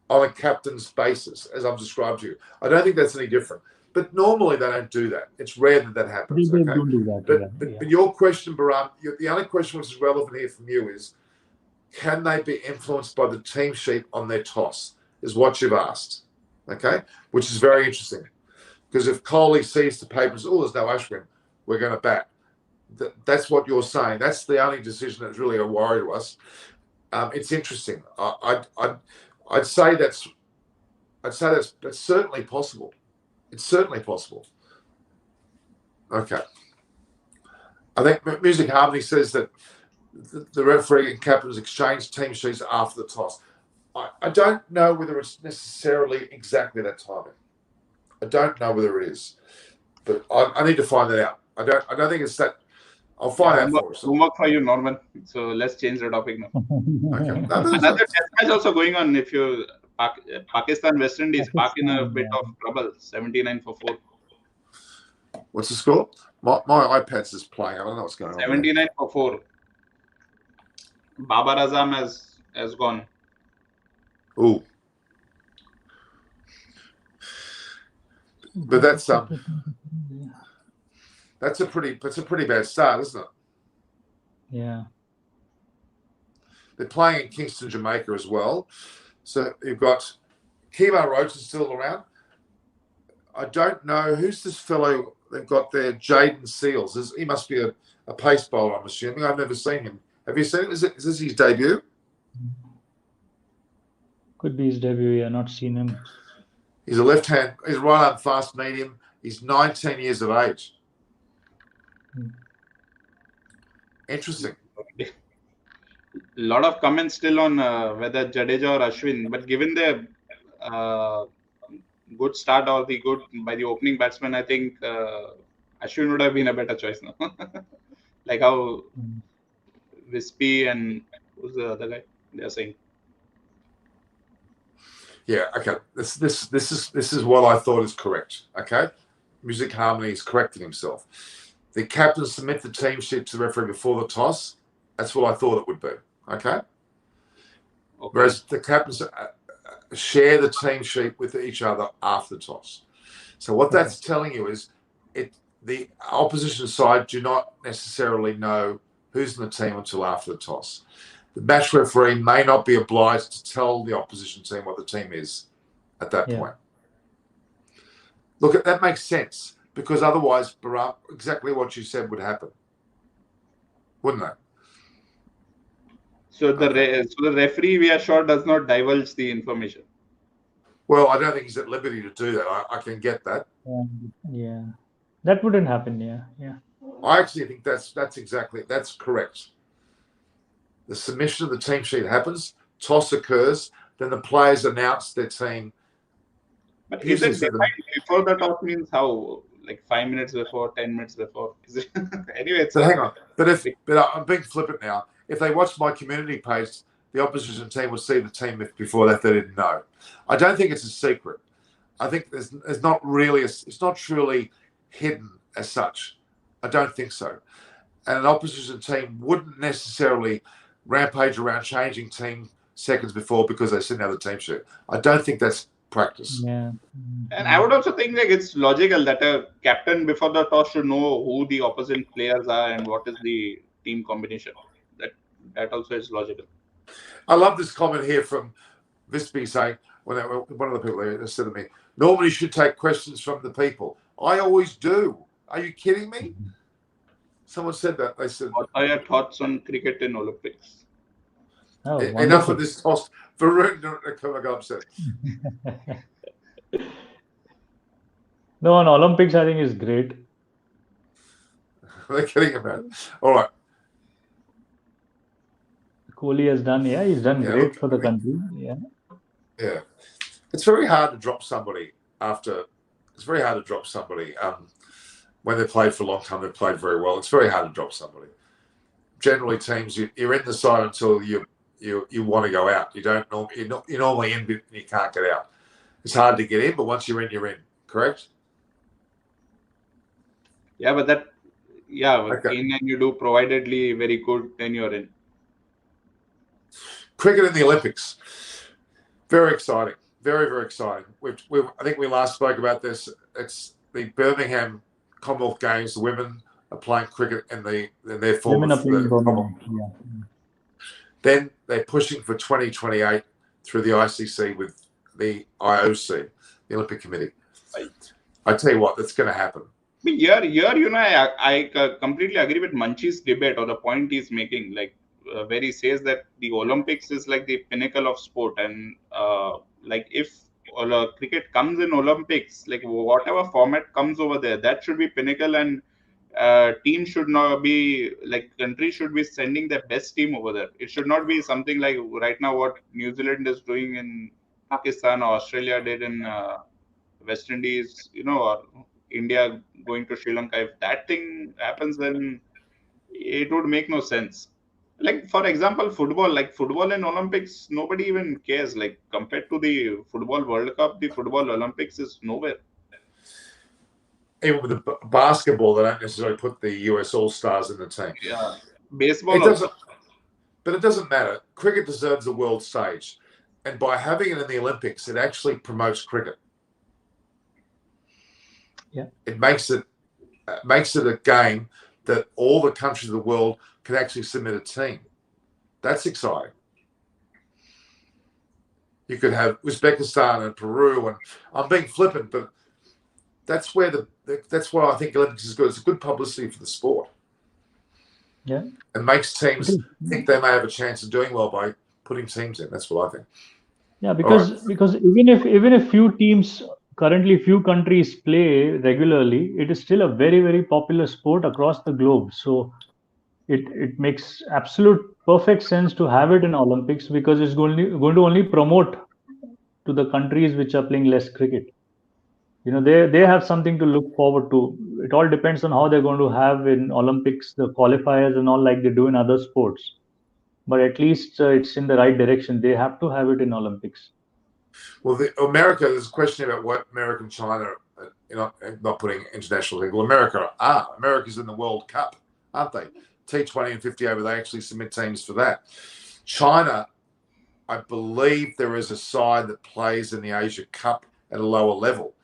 on a captain's basis, as I've described to you. I don't think that's any different. But normally they don't do that. It's rare that happens. They Okay? don't do that. But your question, Baram, the only question which is relevant here from you is, can they be influenced by the team sheet on their toss, is what you've asked. Okay? Which is very interesting. Because if Kohli sees the papers, there's no Ashwin, we're going to bat. That's what you're saying. That's the only decision that's really a worry to us. It's interesting. I'd say that's certainly possible. It's certainly possible. Okay. I think Music Harmony says that the referee and captains exchange team sheets after the toss. I don't know whether it's necessarily exactly that timing. I don't know whether it is, but I need to find that out. I don't think it's that. I'll find out for us. Homework for you, Norman. So let's change the topic now. Okay. Another test match also going on. If you Pakistan West Indies, Pak in a bit of trouble. 79 for 4. What's the score? My iPad's just playing. I don't know what's going on. 79 for 4. Babar Azam has gone. Ooh. But that's a pretty bad start, isn't it? Yeah. They're playing in Kingston, Jamaica as well. So you've got Kemar Roach is still around. I don't know who's this fellow they've got there, Jaden Seals. He must be a pace bowler, I'm assuming. I've never seen him. Have you seen him? Is this his debut? Could be his debut. Yeah, not seen him. He's a left-hand. He's right arm fast medium. He's 19 years of age. Interesting. A lot of comments still on whether Jadeja or Ashwin, but given the good start or by the opening batsman, I think Ashwin would have been a better choice now. Like how Wispy and who's the other guy they're saying. Yeah, okay. This is what I thought is correct. Okay, Music Harmony is correcting himself. The captain submit the team sheet to the referee before the toss. That's what I thought it would be. Okay. Whereas the captains share the team sheet with each other after the toss. So what that's telling you is the opposition side do not necessarily know who's in the team until after the toss. The match referee may not be obliged to tell the opposition team what the team is at that point. Look, that makes sense, because otherwise, Baram, exactly what you said would happen, wouldn't it? So the referee, we are sure, does not divulge the information. Well, I don't think he's at liberty to do that. I can get that. Yeah, that wouldn't happen. Yeah. I actually think that's correct. The submission of the team sheet happens, toss occurs, then the players announce their team. But is it before the toss means how? Like 5 minutes before, 10 minutes before? Is it anyway? But hang on. But I'm being flippant now. if they watched my community page, the opposition team would see the team if before that they didn't know. I don't think it's a secret. I think there's not really, it's not truly hidden as such. I don't think so. And an opposition team wouldn't necessarily rampage around changing team seconds before because they send out the team sheet. I don't think that's practice. Yeah. And I would also think like it's logical that a captain before the toss should know who the opposite players are and what is the team combination. That also is logical. I love this comment here from Visby saying, one of the people there said to me, "Normally you should take questions from the people." I always do. Are you kidding me? Someone said that. They said, What are your thoughts on cricket in Olympics? Oh, enough wonderful. of this toss. Varun, I got upset. No, on Olympics, I think is great. They're kidding about it. All right. Kohli has done, he's done great for the country. Yeah. Yeah. It's very hard to drop somebody after. It's very hard to drop somebody when they played for a long time. They played very well. It's very hard to drop somebody. Generally, teams you're in the side until you want to go out. You don't you're normally in, but you can't get out. It's hard to get in, but once you're in, you're in. Correct? Yeah, but Okay. in and you do providedly very good, then you're in. Cricket in the Olympics. Very exciting. Very, very exciting. I think we last spoke about this. It's the Birmingham Commonwealth Games. The women are playing cricket in their form Women of are playing the Birmingham. Commonwealth. Yeah. Then they're pushing for 2028 through the ICC with the IOC, the Olympic Committee. I tell you what, that's going to happen. But here, I completely agree with Munchie's debate or the point he's making. Like where he says that the Olympics is like the pinnacle of sport, and like if cricket comes in Olympics, like whatever format comes over there, that should be pinnacle, and teams should not be like countries should be sending their best team over there. It should not be something like right now what New Zealand is doing in Pakistan or Australia did in West Indies, or India going to Sri Lanka. If that thing happens, then it would make no sense. Like for example, football in Olympics, nobody even cares. Like compared to the football World Cup, the football Olympics is nowhere. Even with the basketball, they don't necessarily put the US All-Stars in the team. Yeah, baseball also. But it doesn't matter. Cricket deserves the world stage. And by having it in the Olympics, it actually promotes cricket. Yeah. It makes it a game that all the countries of the world can actually submit a team. That's exciting. You could have Uzbekistan and Peru, and I'm being flippant, but that's why I think Olympics is good. It's a good publicity for the sport. Yeah. And makes teams think they may have a chance of doing well by putting teams in. That's what I think. Yeah, because even if few countries play regularly, it is still a very, very popular sport across the globe. So it makes absolute perfect sense to have it in Olympics because it's going to only promote to the countries which are playing less cricket. They have something to look forward to. It all depends on how they're going to have in Olympics the qualifiers and all like they do in other sports. But at least it's in the right direction. They have to have it in Olympics. Well, America, there's a question about what America and China, not putting international thing. Well, America's in the World Cup, aren't they? T20 and 50 over, they actually submit teams for that. China, I believe there is a side that plays in the Asia Cup at a lower level.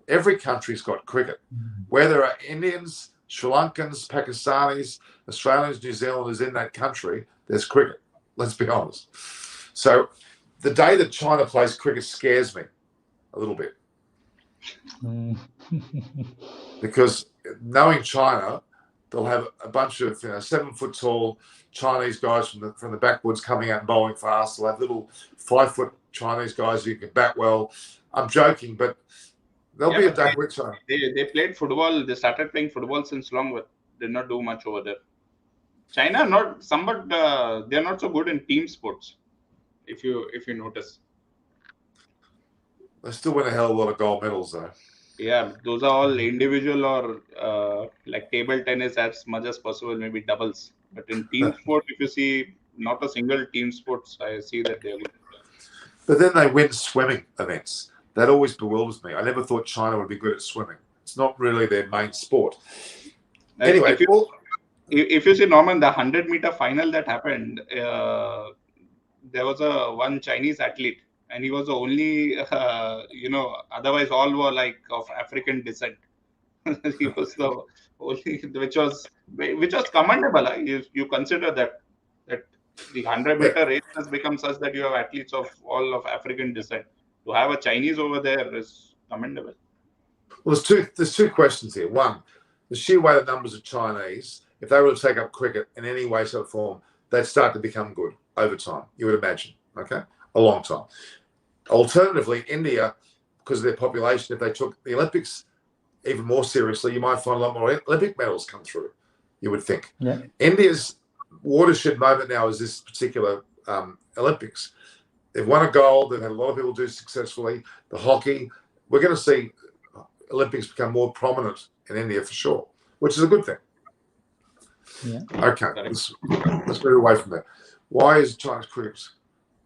Every country's got cricket. Where there are Indians, Sri Lankans, Pakistanis, Australians, New Zealanders in that country, there's cricket. Let's be honest. So the day that China plays cricket scares me a little bit. Because knowing China, they'll have a bunch of 7-foot tall Chinese guys from the backwoods coming out and bowling fast. They'll have little 5-foot Chinese guys who can bat well. I'm joking, but there'll be a day which they played football. They started playing football since long, but did not do much over there. China they're not so good in team sports. If you notice, they still win a hell of a lot of gold medals though. Yeah, those are all individual or like table tennis as much as possible, maybe doubles. But in team sport, if you see not a single team sports, I see that they're good. But then they win swimming events. That always bewilders me. I never thought China would be good at swimming. It's not really their main sport. Anyway, If you see, Norman, the 100-meter final that happened, there was one Chinese athlete, and he was the only, otherwise all were like of African descent. He was the only, which was commendable. You consider that the 100-meter race has become such that you have athletes of all of African descent. To have a Chinese over there is commendable. Well, there's two questions here. One, the sheer way the numbers of Chinese, if they were to take up cricket in any way, shape, or form, they'd start to become good over time, you would imagine, okay? A long time. Alternatively, India, because of their population, if they took the Olympics even more seriously, you might find a lot more Olympic medals come through, you would think. Yeah. India's watershed moment now is this particular Olympics. They've won a gold. They've had a lot of people do successfully. The hockey, we're going to see Olympics become more prominent in India for sure, which is a good thing. Yeah. Okay, let's move away from that. Why is China's cricket?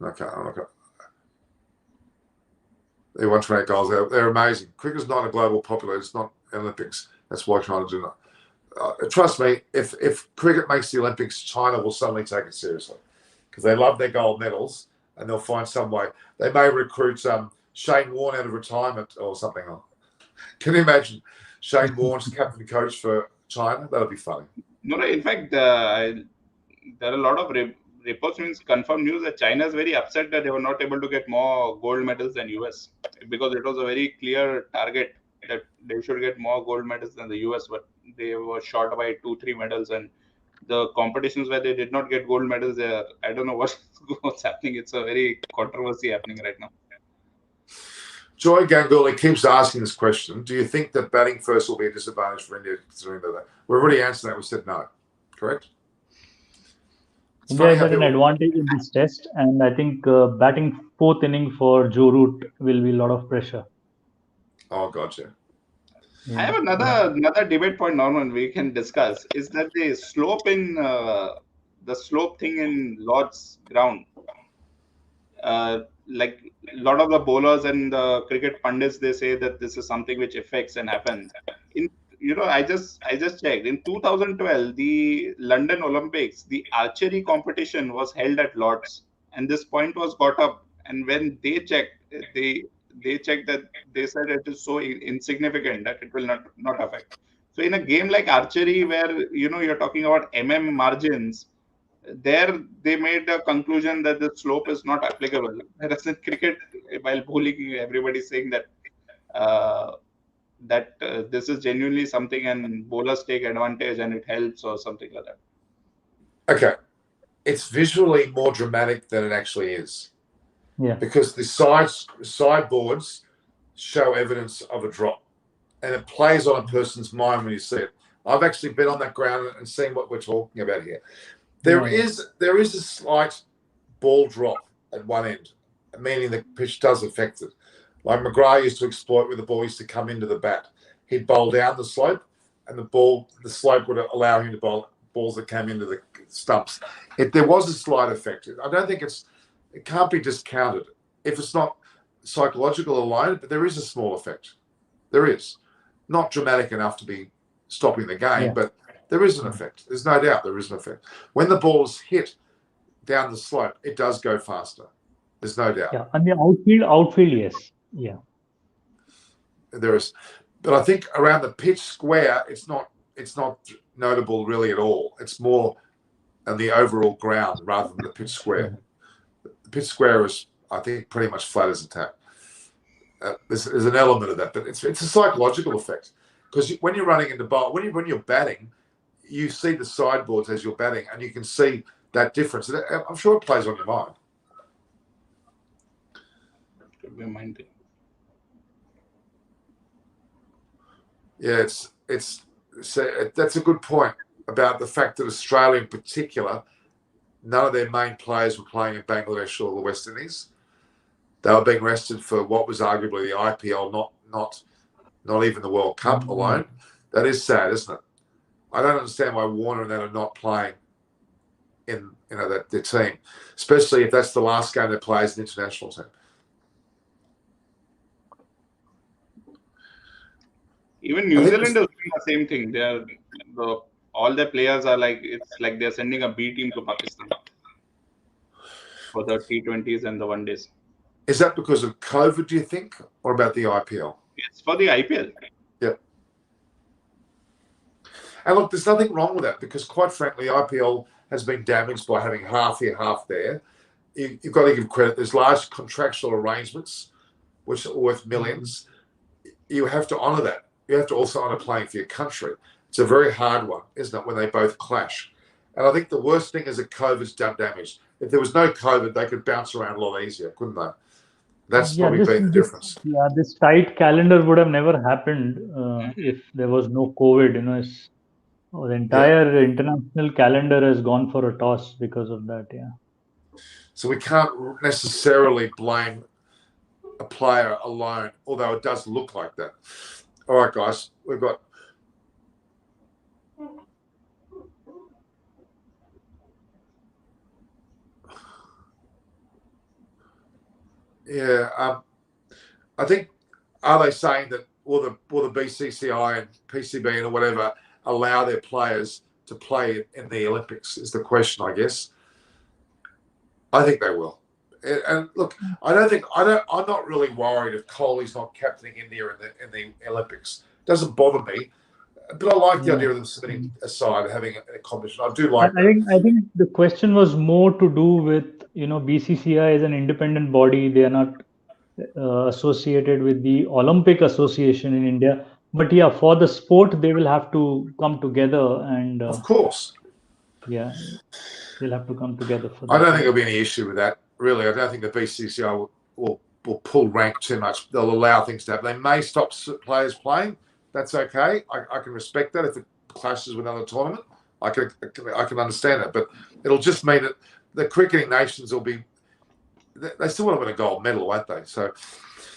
Okay. They won 28 goals. They're amazing. Cricket's not a global popular. It's not Olympics. That's why China do not. Trust me, if cricket makes the Olympics, China will suddenly take it seriously because they love their gold medals and they'll find some way. They may recruit Shane Warne out of retirement or something. Can you imagine Shane Warne's captain coach for China? That'll be funny. No, in fact, there are a lot of reports, means confirmed news that China is very upset that they were not able to get more gold medals than US, because it was a very clear target that they should get more gold medals than the US, but they were short by 2-3 medals. And the competitions where they did not get gold medals, I don't know what's happening. It's a very controversy happening right now. Joy Ganguly keeps asking this question. Do you think that batting first will be a disadvantage for India, considering that we've already answered that? We said no. Correct? India is at an advantage in this test, and I think batting fourth inning for Joe Root will be a lot of pressure. Oh, gotcha. I have another debate point, Norman, we can discuss, is that the slope thing in Lord's ground. Like a lot of the bowlers and the cricket pundits, they say that this is something which affects and happens. I just checked. In 2012, the London Olympics, the archery competition was held at Lord's, and this point was got up. And when they checked, they checked that they said it is so insignificant that it will not affect. So in a game like archery, where you're talking about margins, there they made a conclusion that the slope is not applicable. Whereas in cricket, while bowling, everybody's saying that this is genuinely something, and bowlers take advantage and it helps or something like that. Okay, it's visually more dramatic than it actually is. Yeah. Because the sideboards show evidence of a drop, and it plays on a person's mind when you see it. I've actually been on that ground and seen what we're talking about here. There is a slight ball drop at one end, meaning the pitch does affect it. Like McGrath used to exploit where the ball used to come into the bat. He'd bowl down the slope, and the slope would allow him to bowl balls that came into the stumps. There was a slight effect. I don't think it can't be discounted if it's not psychological alone, but there is a small effect. There is. Not dramatic enough to be stopping the game, but there is an effect. There's no doubt there is an effect. When the ball is hit down the slope, it does go faster. There's no doubt. Yeah, and the outfield, yes. Yeah. There is. But I think around the pitch square, it's not notable really at all. It's more on the overall ground rather than the pitch square. The pitch square is, I think, pretty much flat as a tap. There's an element of that, but it's a psychological effect, because when you're running into bowl, when you're batting, you see the sideboards as you're batting, and you can see that difference. I'm sure it plays on your mind. Could be a mind thing. Yeah, that's a good point about the fact that Australia in particular, none of their main players were playing in Bangladesh or the West Indies. They were being rested for what was arguably the IPL not even the World Cup alone. That is sad, isn't it? I don't understand why Warner and that are not playing in their team, especially if that's the last game they play as an international team. Even New Zealand is doing the same thing. All their players are like, it's like they're sending a B team to Pakistan for the T20s and the one days. Is that because of COVID, do you think, or about the IPL? It's for the IPL. Yeah. And look, there's nothing wrong with that because, quite frankly, IPL has been damaged by having half here, half there. You've got to give credit. There's large contractual arrangements which are worth millions. You have to honour that. You have to also honour playing for your country. It's a very hard one, isn't it, when they both clash? And I think the worst thing is that COVID's done damage. If there was no COVID, they could bounce around a lot easier, couldn't they? That's probably been the difference. Yeah, this tight calendar would have never happened if there was no COVID. The entire international calendar has gone for a toss because of that. Yeah. So we can't necessarily blame a player alone, although it does look like that. All right, guys, we've got. Yeah, I think, are they saying that will the BCCI and PCB and whatever allow their players to play in the Olympics is the question, I guess. I think they will. And look, I'm not really worried if Kohli's not captaining India in the Olympics. It doesn't bother me. But I like the idea of them sitting aside, having a competition. I do like that. I think the question was more to do with, BCCI is an independent body. They are not associated with the Olympic Association in India. But yeah, for the sport, they will have to come together and. Of course. Yeah, they'll have to come together for that. I don't think there'll be any issue with that. Really, I don't think the BCCI will pull rank too much. They'll allow things to happen. They may stop players playing. That's okay. I can respect that if it clashes with another tournament. I can understand it, but it'll just mean that the cricketing nations will be. They still want to win a gold medal, won't they? So,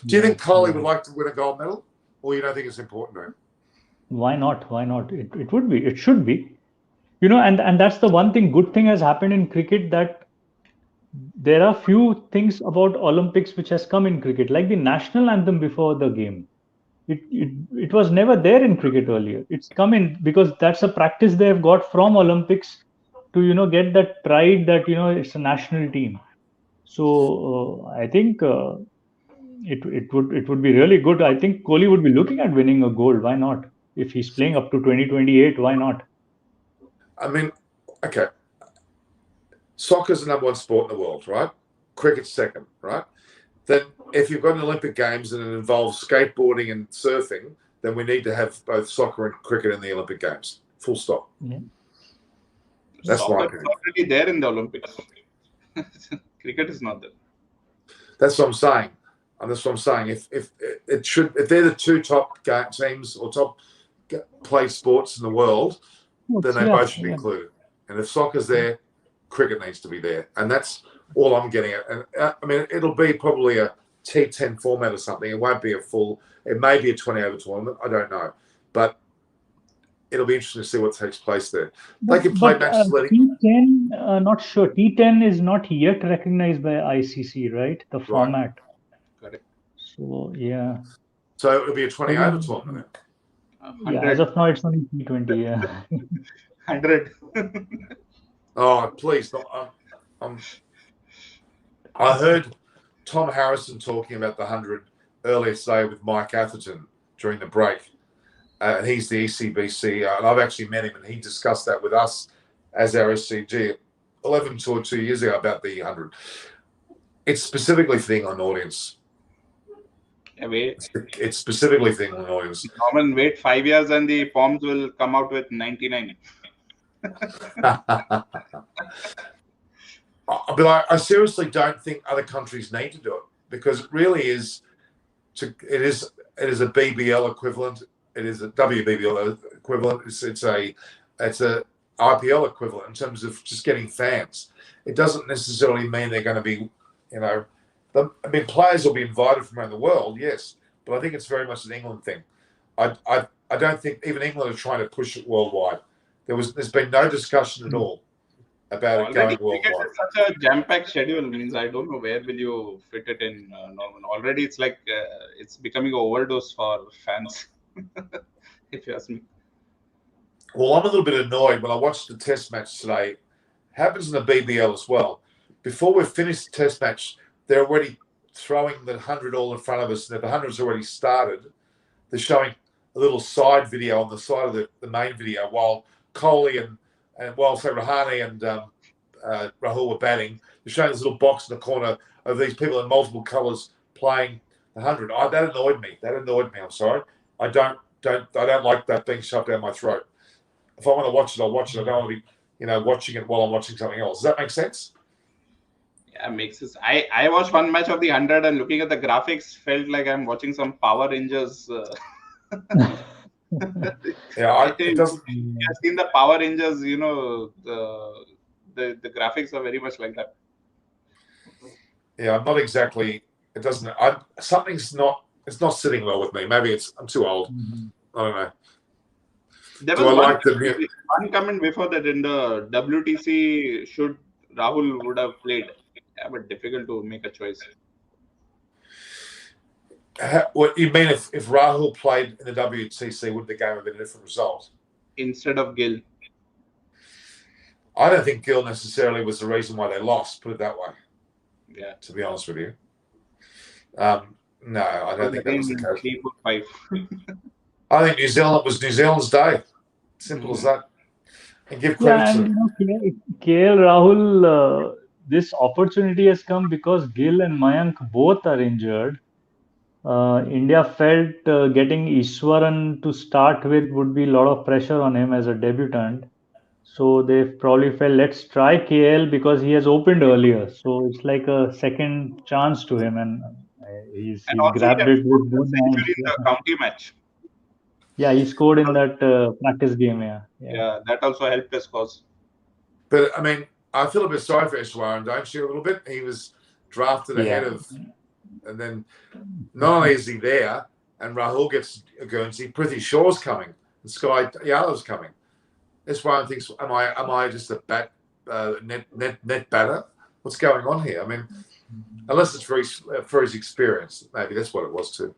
do you think Kohli would like to win a gold medal, or you don't think it's important to him? Why not? Why not? It would be. It should be. And that's the one thing. Good thing has happened in cricket, that there are few things about Olympics which has come in cricket, like the national anthem before the game. It was never there in cricket earlier. It's come in because that's a practice they have got from Olympics to get that pride that it's a national team. So I think it would be really good. I think Kohli would be looking at winning a gold. Why not? If he's playing up to 2028, why not? I mean, okay. Soccer's the number one sport in the world, right? Cricket's second, right? Then if you've got an Olympic Games and it involves skateboarding and surfing, then we need to have both soccer and cricket in the Olympic Games. Full stop. Yeah. That's Soccer my is opinion. already there in the Olympics. Cricket is not there. That's what I'm saying. And that's what I'm saying. If they're the two top teams or top play sports in the world, then they both should be included. And if soccer's there, cricket needs to be there. And that's all I'm getting at. And I mean, it'll be probably a T10 format or something. It won't be a full, it may be a 20-over tournament. I don't know. But it'll be interesting to see what takes place there. They can play matches leading. T10, not sure. T10 is not yet recognized by ICC, right? The format. Correct. So, yeah. So it'll be a 20-over tournament. Yeah, as of now, it's only T20. Yeah. 100. Oh, please. I heard Tom Harrison talking about the 100 earlier today with Mike Atherton during the break. And he's the ECB CEO. And I've actually met him, and he discussed that with us as our SCG 11 or 2 years ago about the 100. It's specifically for the England audience. It's specifically for the England audience. Norman, wait 5 years and the forms will come out with 99. But I seriously don't think other countries need to do it, because it really is. It is a BBL equivalent. It is a WBBL equivalent. It's a IPL equivalent in terms of just getting fans. It doesn't necessarily mean they're going to be, players will be invited from around the world, yes, but I think it's very much an England thing. I don't think even England are trying to push it worldwide. There's been no discussion at all about it Already, going cricket worldwide. is such a jam-packed schedule. Means I don't know where will you fit it in, Norman. Already, it's like it's becoming an overdose for fans. If you ask me. Well, I'm a little bit annoyed when I watched the Test match today. Happens in the BBL as well. Before we've finished the Test match, they're already throwing the 100 all in front of us, and if the 100's already started, they're showing a little side video on the side of the main video while Kohli and while say Rahane and Rahul were batting. They're showing this little box in the corner of these people in multiple colours playing the 100. That annoyed me. I'm sorry. I don't like that being shoved down my throat. If I want to watch it, I'll watch it. I don't want to be, watching it while I'm watching something else. Does that make sense? Yeah, makes sense. I watched one match of the 100 and looking at the graphics, felt like I'm watching some Power Rangers. Yeah, it doesn't. I've seen the Power Rangers. The graphics are very much like that. Yeah, I'm not exactly. It doesn't. Something's not. It's not sitting well with me. Maybe I'm too old. I don't know. There was one comment before that in the WTC. Should Rahul would have played? Yeah, but difficult to make a choice. What you mean if Rahul played in the WTC, would the game have been a different result? Instead of Gill? I don't think Gill necessarily was the reason why they lost, put it that way. Yeah. To be honest with you. No, I don't think that was the case. 3, 4, 5. I think New Zealand was New Zealand's day. Simple as that. And give credit to KL Rahul, this opportunity has come because Gill and Mayank both are injured. India felt getting Iswaran to start with would be a lot of pressure on him as a debutant. So they probably felt, let's try KL because he has opened earlier. So it's like a second chance to him, and he's grabbed it with both hands. In the county match. Yeah, he scored in that practice game. Yeah, that also helped his cause. But I mean, I feel a bit sorry for Ishwaran, don't you? A little bit. He was drafted ahead of, and then not only is he there, and Rahul gets a Guernsey, Prithvi Shaw's coming, and Sky Yadav's coming. Ishwaran thinks, am I just a net batter? What's going on here? I mean, unless it's for his experience, maybe that's what it was too.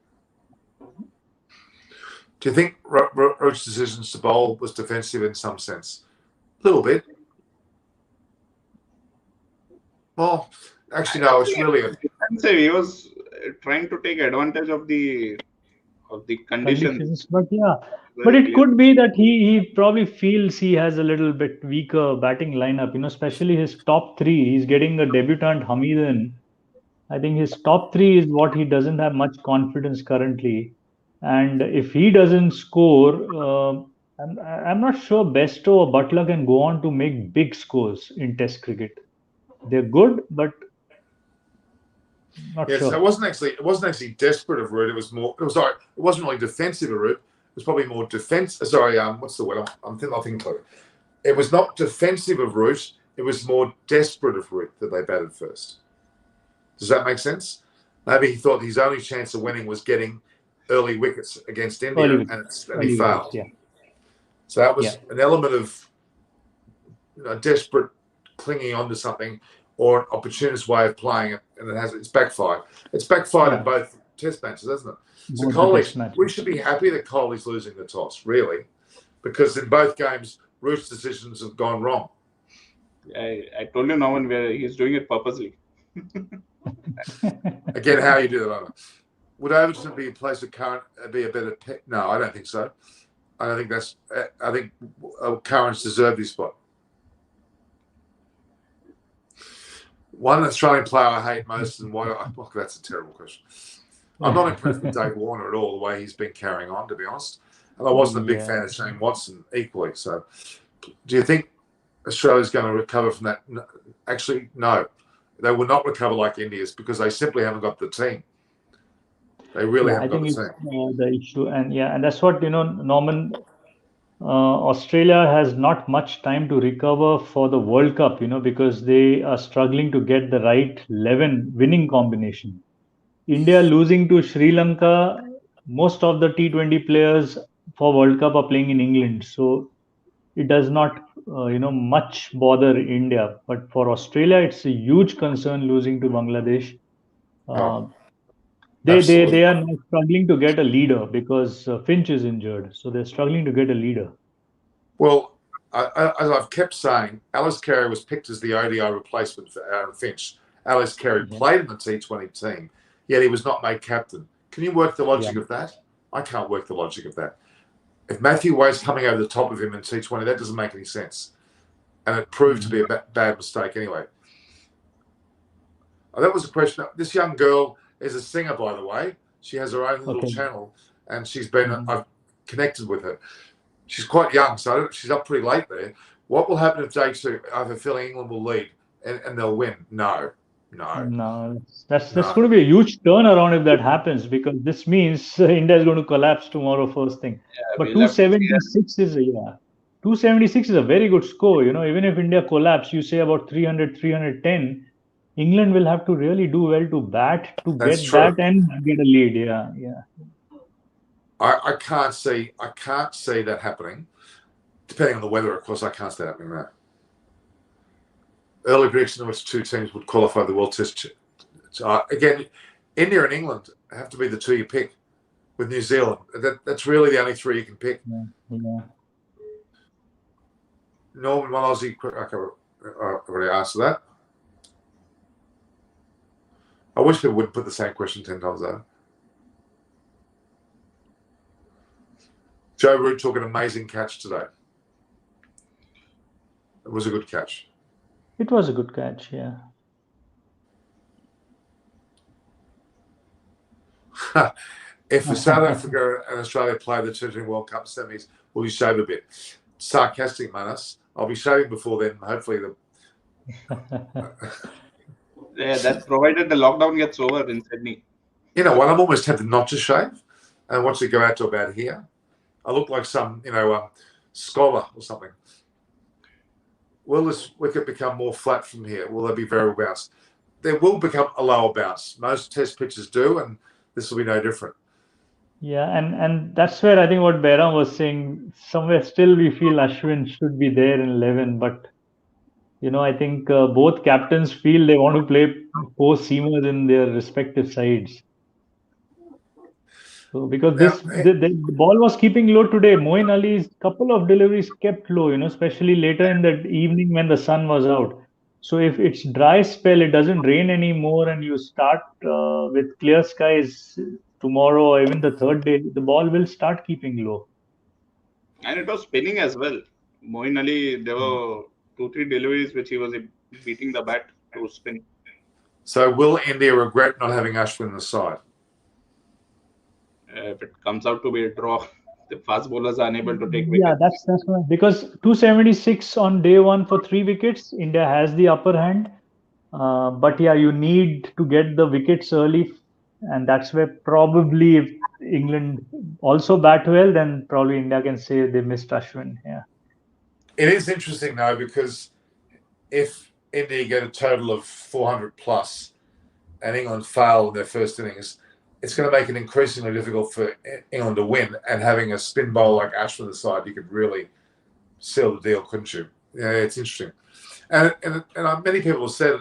Do you think Roach's decisions to bowl was defensive in some sense? A little bit. Well, actually, no. It's really defensive. He was trying to take advantage of the conditions. But it could be that he probably feels he has a little bit weaker batting lineup. Especially his top three. He's getting a debutant Hamid in. I think his top three is what he doesn't have much confidence currently. And if he doesn't score, I'm not sure Besto or Butler can go on to make big scores in Test cricket. They're good, but not sure. So it wasn't actually desperate of Root. It wasn't really defensive of Root. It was probably more defense. Sorry, what's the word? I'm thinking clever. It was not defensive of Root. It was more desperate of Root that they batted first. Does that make sense? Maybe he thought his only chance of winning was getting early wickets against India, and he failed. So that was an element of desperate clinging onto something, or an opportunist way of playing it, and it's backfired. It's backfired in both Test matches, hasn't it? So Kohli, we should be happy that Kohli's losing the toss, really, because in both games, Root's decisions have gone wrong. I told you, Norman, he's doing it purposely. Again, how you do that? Would Overton be a place of Curran be a better pick? No, I don't think so. I think Curran's deserved his spot. One Australian player I hate most, and why? Oh, that's a terrible question. I'm not impressed with Dave Warner at all, the way he's been carrying on, to be honest. And I wasn't a big fan of Shane Watson equally. So, do you think Australia's going to recover from that? Actually, no. They will not recover like India's because they simply haven't got the team. They really haven't got the team. I think it's the issue, and that's what Norman. Australia has not much time to recover for the World Cup, because they are struggling to get the right 11 winning combination. India losing to Sri Lanka most of the T20 players for World Cup are playing in England, so it does not much bother India. But for Australia, it's a huge concern losing to Bangladesh. Oh, Uh, they they absolutely. they are now struggling to get a leader because Finch is injured, so they're struggling to get a leader. Well, as I've kept saying, Alice Carey was picked as the ODI replacement for Aaron Finch. Alice Carey Yeah. played in the T20 team, yet he was not made captain. Can you work the logic Yeah. of that? I can't work the logic of that. If Matthew Wade's coming over the top of him in T20, that doesn't make any sense. And it proved to be a bad mistake anyway. That was a question. This young girl is a singer, by the way. She has her own little Okay. channel, and she's been, I've connected with her. She's quite young, so she's up pretty late there. What will happen if day two? I have a feeling England will lead and they'll win. No. No, that's going to be a huge turnaround if that happens, because this means India is going to collapse tomorrow first thing. But we'll have to see that. 276 is 276 is a very good score. Even if India collapse, you say about 300, 310, England will have to really do well to bat to That's get true. that and get a lead. Yeah. I can't see that happening. Depending on the weather, of course, I can't see that happening now. Early prediction of which two teams would qualify the World Test. Again, India and England have to be the two you pick. With New Zealand, that's really the only three you can pick. Yeah. Norman, one Aussie. Okay, I've already answered that. I wish people wouldn't put the same question 10 times over. Joe Root took an amazing catch today. It was a good catch. It was a good catch, yeah. If South Africa and Australia play the T20 World Cup semis, will you shave a bit? Sarcastic, Manus. I'll be shaving before then. Hopefully, Yeah, that's provided the lockdown gets over in Sydney. You know what? I'm almost tempted not to shave and watch it go out to about here. I look like some, scholar or something. Will this wicket become more flat from here? Will there be variable bounce? There will become a lower bounce. Most test pitches do, and this will be no different. Yeah, and that's where I think what Behram was saying, somewhere still we feel Ashwin should be there in 11, but I think both captains feel they want to play four seamers in their respective sides. So because the ball was keeping low today, Moeen Ali's couple of deliveries kept low, especially later in the evening when the sun was out. So if it's dry spell, it doesn't rain anymore, and you start with clear skies tomorrow or even the third day, the ball will start keeping low. And it was spinning as well. Moeen Ali, there were 2-3 deliveries which he was beating the bat to spin. So will India regret not having Ashwin on the side? If it comes out to be a draw, the fast bowlers are unable to take wickets. Yeah, that's right. Because 276 on day one for 3 wickets, India has the upper hand. But yeah, you need to get the wickets early, and that's where probably if England also bat well, then probably India can say they missed Ashwin. Yeah. It is interesting though, because if India get a total of 400 plus and England fail in their first innings, it's going to make it increasingly difficult for England to win. And having a spin bowler like Ashwin on the side, you could really seal the deal, couldn't you? Yeah, it's interesting. And many people have said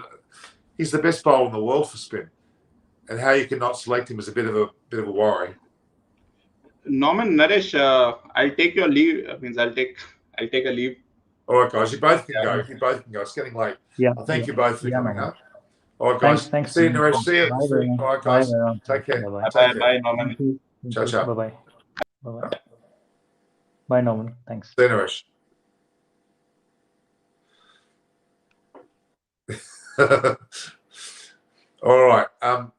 he's the best bowler in the world for spin, and how you cannot select him is a bit of a worry. Norman, Naresh, I'll take your leave. Means I'll take a leave. All right, guys, you both can go. You both can go. It's getting late. Yeah. Thank you both for coming up. All right, guys. Thanks. See you, Naresh. See you. Bye, All right, guys. Take care. Bye, Norman. Ciao, ciao. Bye. Bye, Norman. Thanks. See you, Naresh. All right. It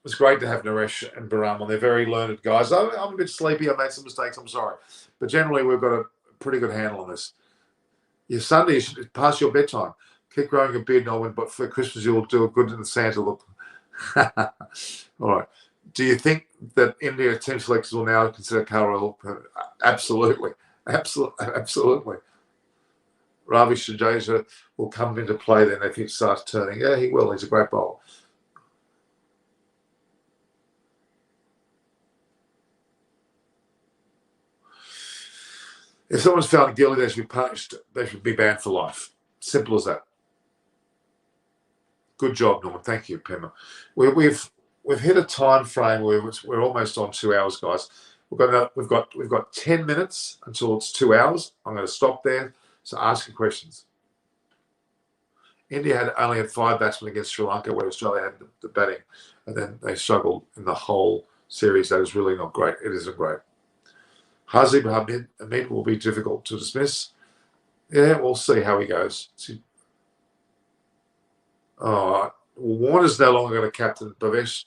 was great to have Naresh and Behram on. They're very learned guys. I'm a bit sleepy. I made some mistakes. I'm sorry. But generally, we've got a pretty good handle on this. Your Sunday is past your bedtime. Keep growing a beard, Norman, but for Christmas, you'll do a good in the Santa look. All right. Do you think that India team selectors will now consider Carroll? Absolutely. Ravi Shadeja will come into play then if he starts turning. Yeah, he will. He's a great bowler. If someone's found guilty, they should be punished. They should be banned for life. Simple as that. Good job, Norman. Thank you, Pema. We've hit a time frame where we're almost on 2 hours, guys. We've got 10 minutes until it's 2 hours. I'm going to stop there. So ask your questions. India only had 5 batsmen against Sri Lanka, where Australia had the batting, and then they struggled in the whole series. That is really not great. It isn't great. Hazib Hamid will be difficult to dismiss. Yeah, we'll see how he goes. Warner's no longer going to captain Bhavesh.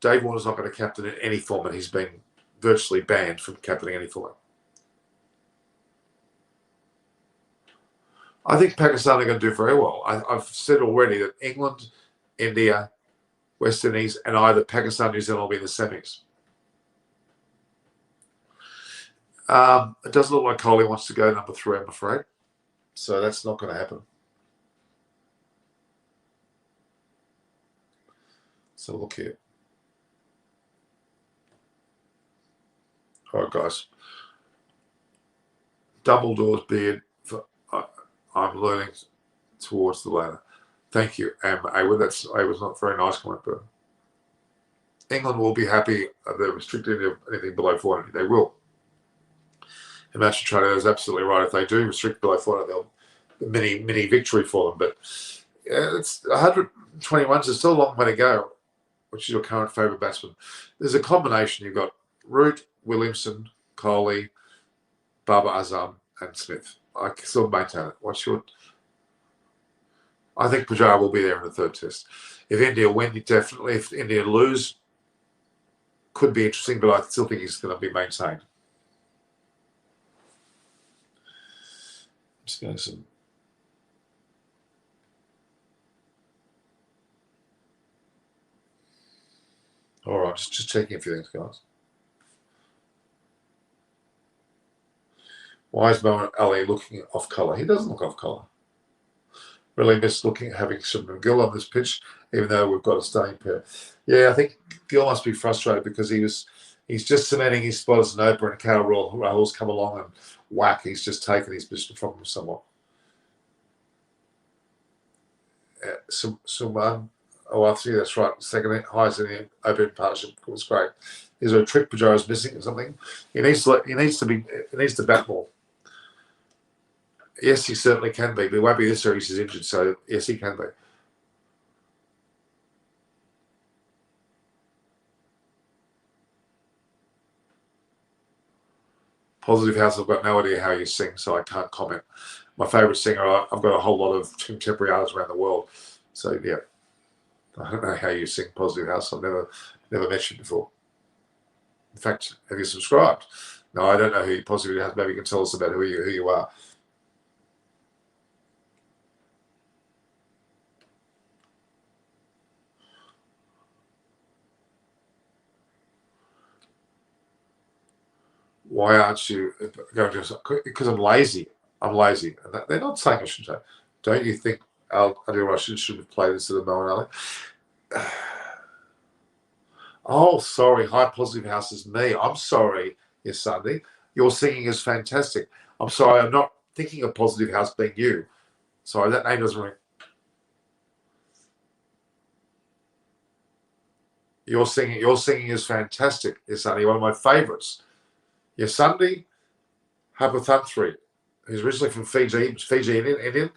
Dave Warner's not going to captain in any format. He's been virtually banned from captaining any format. I think Pakistan are going to do very well. I've said already that England, India, West Indies, and either Pakistan, New Zealand will be in the semis. It doesn't look like Kohli wants to go number 3, I'm afraid. So that's not going to happen. So look here. All right, guys. Dumbledore's beard. I'm learning towards the ladder. Thank you, Awa. That was not a very nice comment, but England will be happy. They're restricted anything below 400. They will. And Match Trader is absolutely right. If they do restrict below 400, they'll mini victory for them. But it's 121. There's still a long way to go. Which is your current favourite batsman? There's a combination. You've got Root, Williamson, Kohli, Babar Azam, and Smith. I still maintain it. I think Pujara will be there in the 3rd test. If India win, definitely. If India lose, could be interesting, but I still think he's going to be maintained. Just going to All right, just checking a few things, guys. Why is Mohamed Ali looking off colour? He doesn't look off colour. Really miss having Shubman Gill on this pitch, even though we've got a stunning pair. Yeah, I think Gill must be frustrated because he's just cementing his spot as an opener, and Rahul's come along and whack, he's just taken his position from him somewhat. Suman, I see that's right. Second highest in the open partnership was great. Is there a trick Pujara's missing or something? He needs to bat more. Yes, he certainly can be, but he won't be this series. He's injured, so yes, he can be. Positive House, I've got no idea how you sing, so I can't comment. My favourite singer, I've got a whole lot of contemporary artists around the world. So, yeah, I don't know how you sing Positive House. I've never met you before. In fact, have you subscribed? No, I don't know who Positive House. Maybe you can tell us about who you are. Why aren't you going to? Because I'm lazy. I'm lazy. And they're not saying I shouldn't. Don't you think Adil should have played instead of Moeen Ali? Oh, sorry. Hi, Positive House is me. I'm sorry, yes, Sunday. Your singing is fantastic. I'm sorry. I'm not thinking of Positive House being you. Sorry, that name doesn't ring. Your singing is fantastic, yes, Sunday. One of my favourites. Yes, Sunday, Hapathantri, who's originally from Fiji Indian,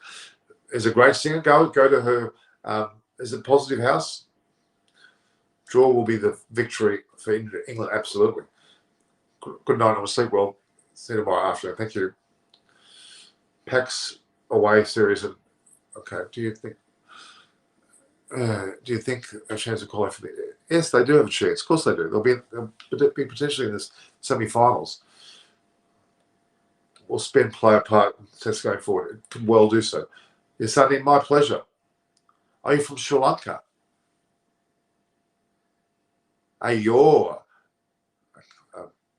is a great singer. Go to her. Is it Positive House? Draw will be the victory for England, absolutely. Good night. I'm sleep well. See you tomorrow afternoon. Thank you. Pax away series. Okay. Do you think a chance of qualifying for the? Yes, they do have a chance. Of course they do. They'll be potentially in this semi-finals. We'll spin player part test going forward. It could well do so. Yes, Sunday, my pleasure. Are you from Sri Lanka? Ayo.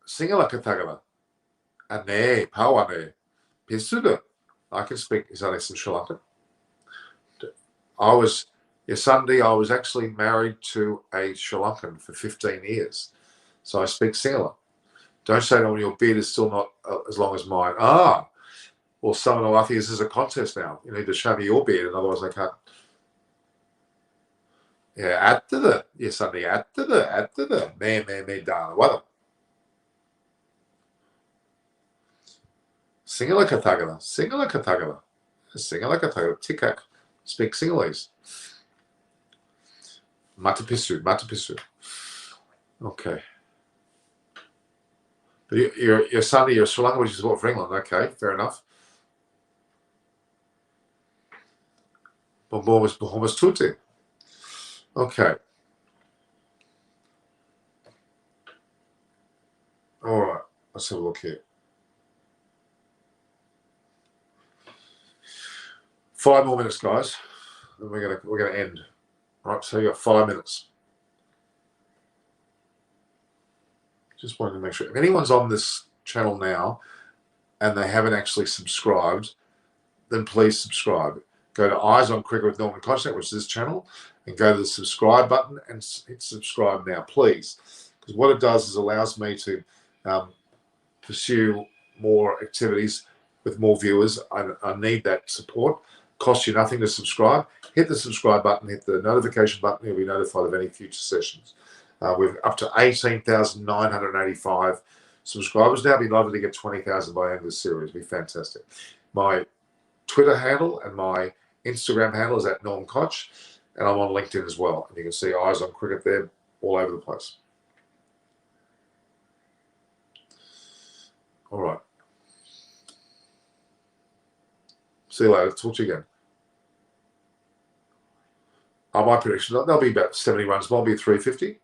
Singala katagana. Ane, pawane. Pisuga. I can speak Islamic from Sri Lanka. Sunday, I was actually married to a Sri Lankan for 15 years. So I speak Sinhala. Don't say that when your beard is still not as long as mine. Ah, well, someone will ask you, this is a contest now. You need to show me your beard, and otherwise I can't. Yeah, ättede. Yes, Sunday, ättede. Me, darling. What? Singala katagala. Singala katagala. Singala katagala. Tikak. Speak Sinhalese. Matapisu. Okay. But you're Sunday, you're Sri Lanka, which is what for England. Okay, fair enough. Bahamas Tutti. Okay. All right. Let's have a look here. 5 more minutes, guys. Then we're gonna end. All right. So you got 5 minutes. Just wanted to make sure if anyone's on this channel now and they haven't actually subscribed, then please subscribe. Go to Eyes on Cricket with Norman Kochnet, which is this channel, and go to the subscribe button and hit subscribe now, please. Because what it does is allows me to pursue more activities with more viewers. I need that support. Costs you nothing to subscribe. Hit the subscribe button, hit the notification button. You'll be notified of any future sessions. We're up to 18,985 subscribers now. It'd be lovely to get 20,000 by the end of the series. It'd be fantastic. My Twitter handle and my Instagram handle is at Norm Koch, and I'm on LinkedIn as well. And you can see Eyes on Cricket there all over the place. All right. See you later. Talk to you again. My prediction, there'll be about 70 runs. I'll be 350.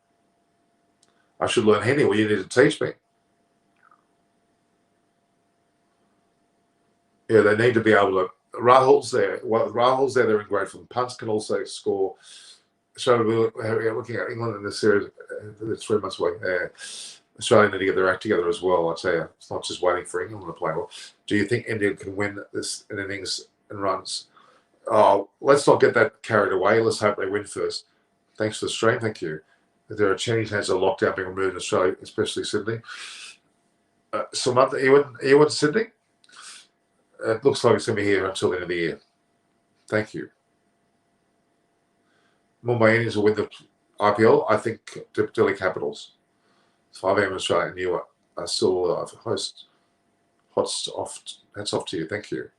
I should learn Hindi. Well, you need to teach me. Yeah, they need to be able to. Rahul's there. Well, Rahul's there. They're in great form. Punts can also score. So we're looking at England in this series. It's 3 months away. Australia need to get their act together as well. I tell you, it's not just waiting for England to play well. Do you think India can win this in innings and runs? Oh, let's not get that carried away. Let's hope they win first. Thanks for the stream. Thank you. There are change hands of lockdown being removed in Australia, especially Sydney. Samantha, Ewan, Sydney. It looks like it's going to be here until the end of the year. Thank you. Mumbai Indians will win the IPL. I think Delhi Capitals. 5 a.m. Australia and you are still alive. Host, hats off to you. Thank you.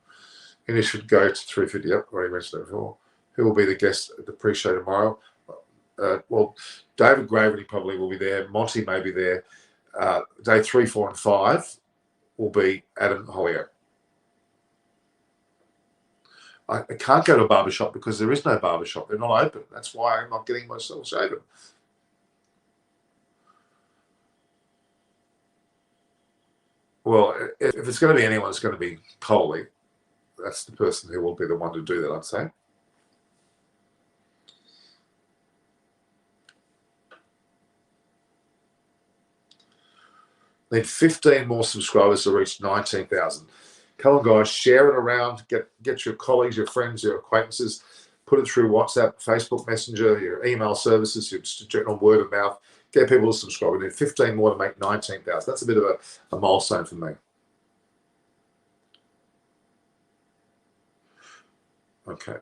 India should go to 350. Yep, already mentioned that before. Who will be the guest at the pre-show tomorrow? Well, David Gravity probably will be there. Monty may be there. Day 3, 4, and 5 will be Adam Holyoke. I can't go to a barbershop because there is no barbershop. They're not open. That's why I'm not getting myself shaven. Well, if it's going to be anyone, it's going to be Coley. That's the person who will be the one to do that, I'd say. Need 15 more subscribers to reach 19,000. Come on, guys, share it around. Get your colleagues, your friends, your acquaintances. Put it through WhatsApp, Facebook Messenger, your email services, your general word of mouth. Get people to subscribe. We need 15 more to make 19,000. That's a bit of a milestone for me. Okay.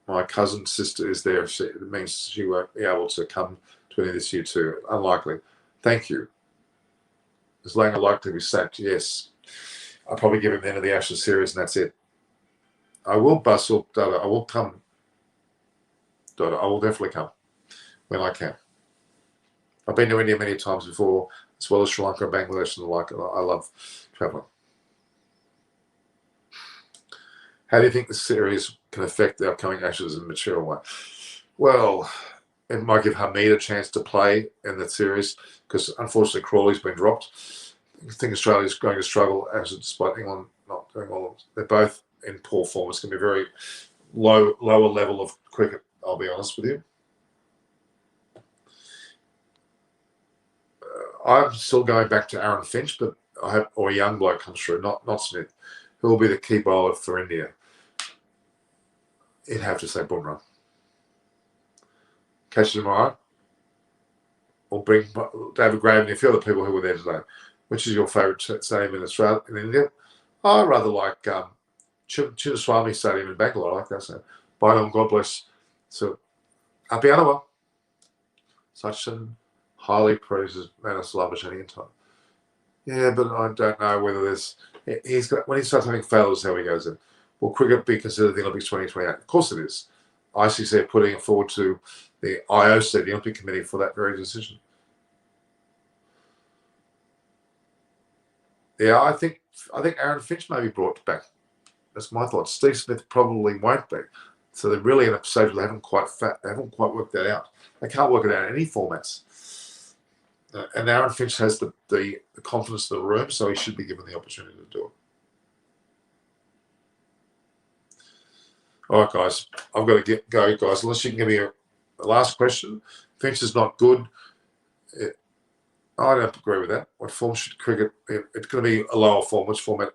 My cousin's sister is there. It means she won't be able to come to any of this year too. Unlikely. Thank you. Is Langer likely to be sacked? Yes. I'll probably give him the end of the Ashes series and that's it. I will bustle, Dada. I will come. Dada. I will definitely come when I can. I've been to India many times before, as well as Sri Lanka and Bangladesh and the like. I love traveling. How do you think the series can affect the upcoming Ashes in a material way? Well, it might give Hamid a chance to play in the series because unfortunately Crawley's been dropped. I think Australia's going to struggle as despite England not doing well. They're both in poor form. It's going to be a very lower level of cricket, I'll be honest with you. I'm still going back to Aaron Finch, but I hope or a young bloke comes through, not Smith, who will be the key bowler for India. You'd have to say Bumrah. Catch you tomorrow. We'll bring David Graham and a few other people who were there today. Which is your favourite stadium in Australia, in India? I rather like Chinnaswamy Stadium in Bangalore. I like that. So, bye on, God bless. So, happy Anama. Such an highly praised man of Slava time. Yeah, but I don't know whether there's. When he starts having failures, how he goes in. Will cricket be considered the Olympics 2028? Of course it is. ICC are putting it forward to the IOC, the Olympic Committee, for that very decision. Yeah, I think Aaron Finch may be brought back. That's my thought. Steve Smith probably won't be. So they're really in a stage where they haven't quite worked that out. They can't work it out in any formats. And Aaron Finch has the confidence of the room, so he should be given the opportunity to do it. All right, guys, I've got to go, guys. Unless you can give me a last question. Finch is not good. I don't agree with that. What form should cricket? It's going to be a lower form. Which format?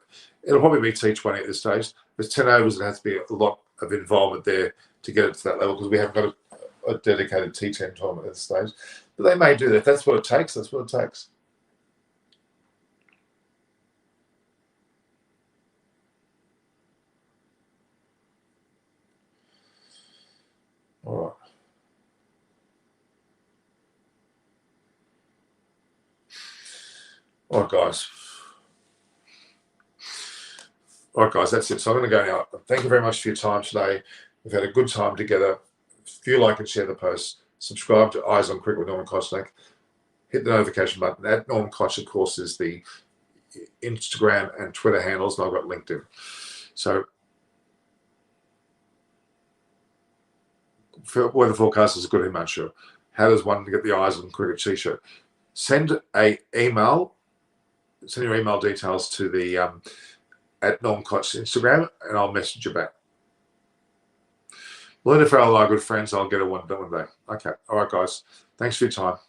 It'll probably be T20 at this stage. There's 10 overs, and it has to be a lot of involvement there to get it to that level because we haven't got a dedicated T10 tournament at this stage. But they may do that. If that's what it takes, that's what it takes. All right. All right, guys. All right, guys, that's it. So I'm going to go now. Thank you very much for your time today. We've had a good time together. If you like and share the post, subscribe to Eyes on Cricket with Norman Kosnak. Hit the notification button. At Norman Koch, of course, is the Instagram and Twitter handles, and I've got LinkedIn. So, weather forecast is a good email show. How does one get the Eyes on Cricket t-shirt? Send your email details to the at Norm Koch's Instagram, and I'll message you back. Well, if for all our good friends, I'll get a one day. Okay. All right, guys. Thanks for your time. Bye.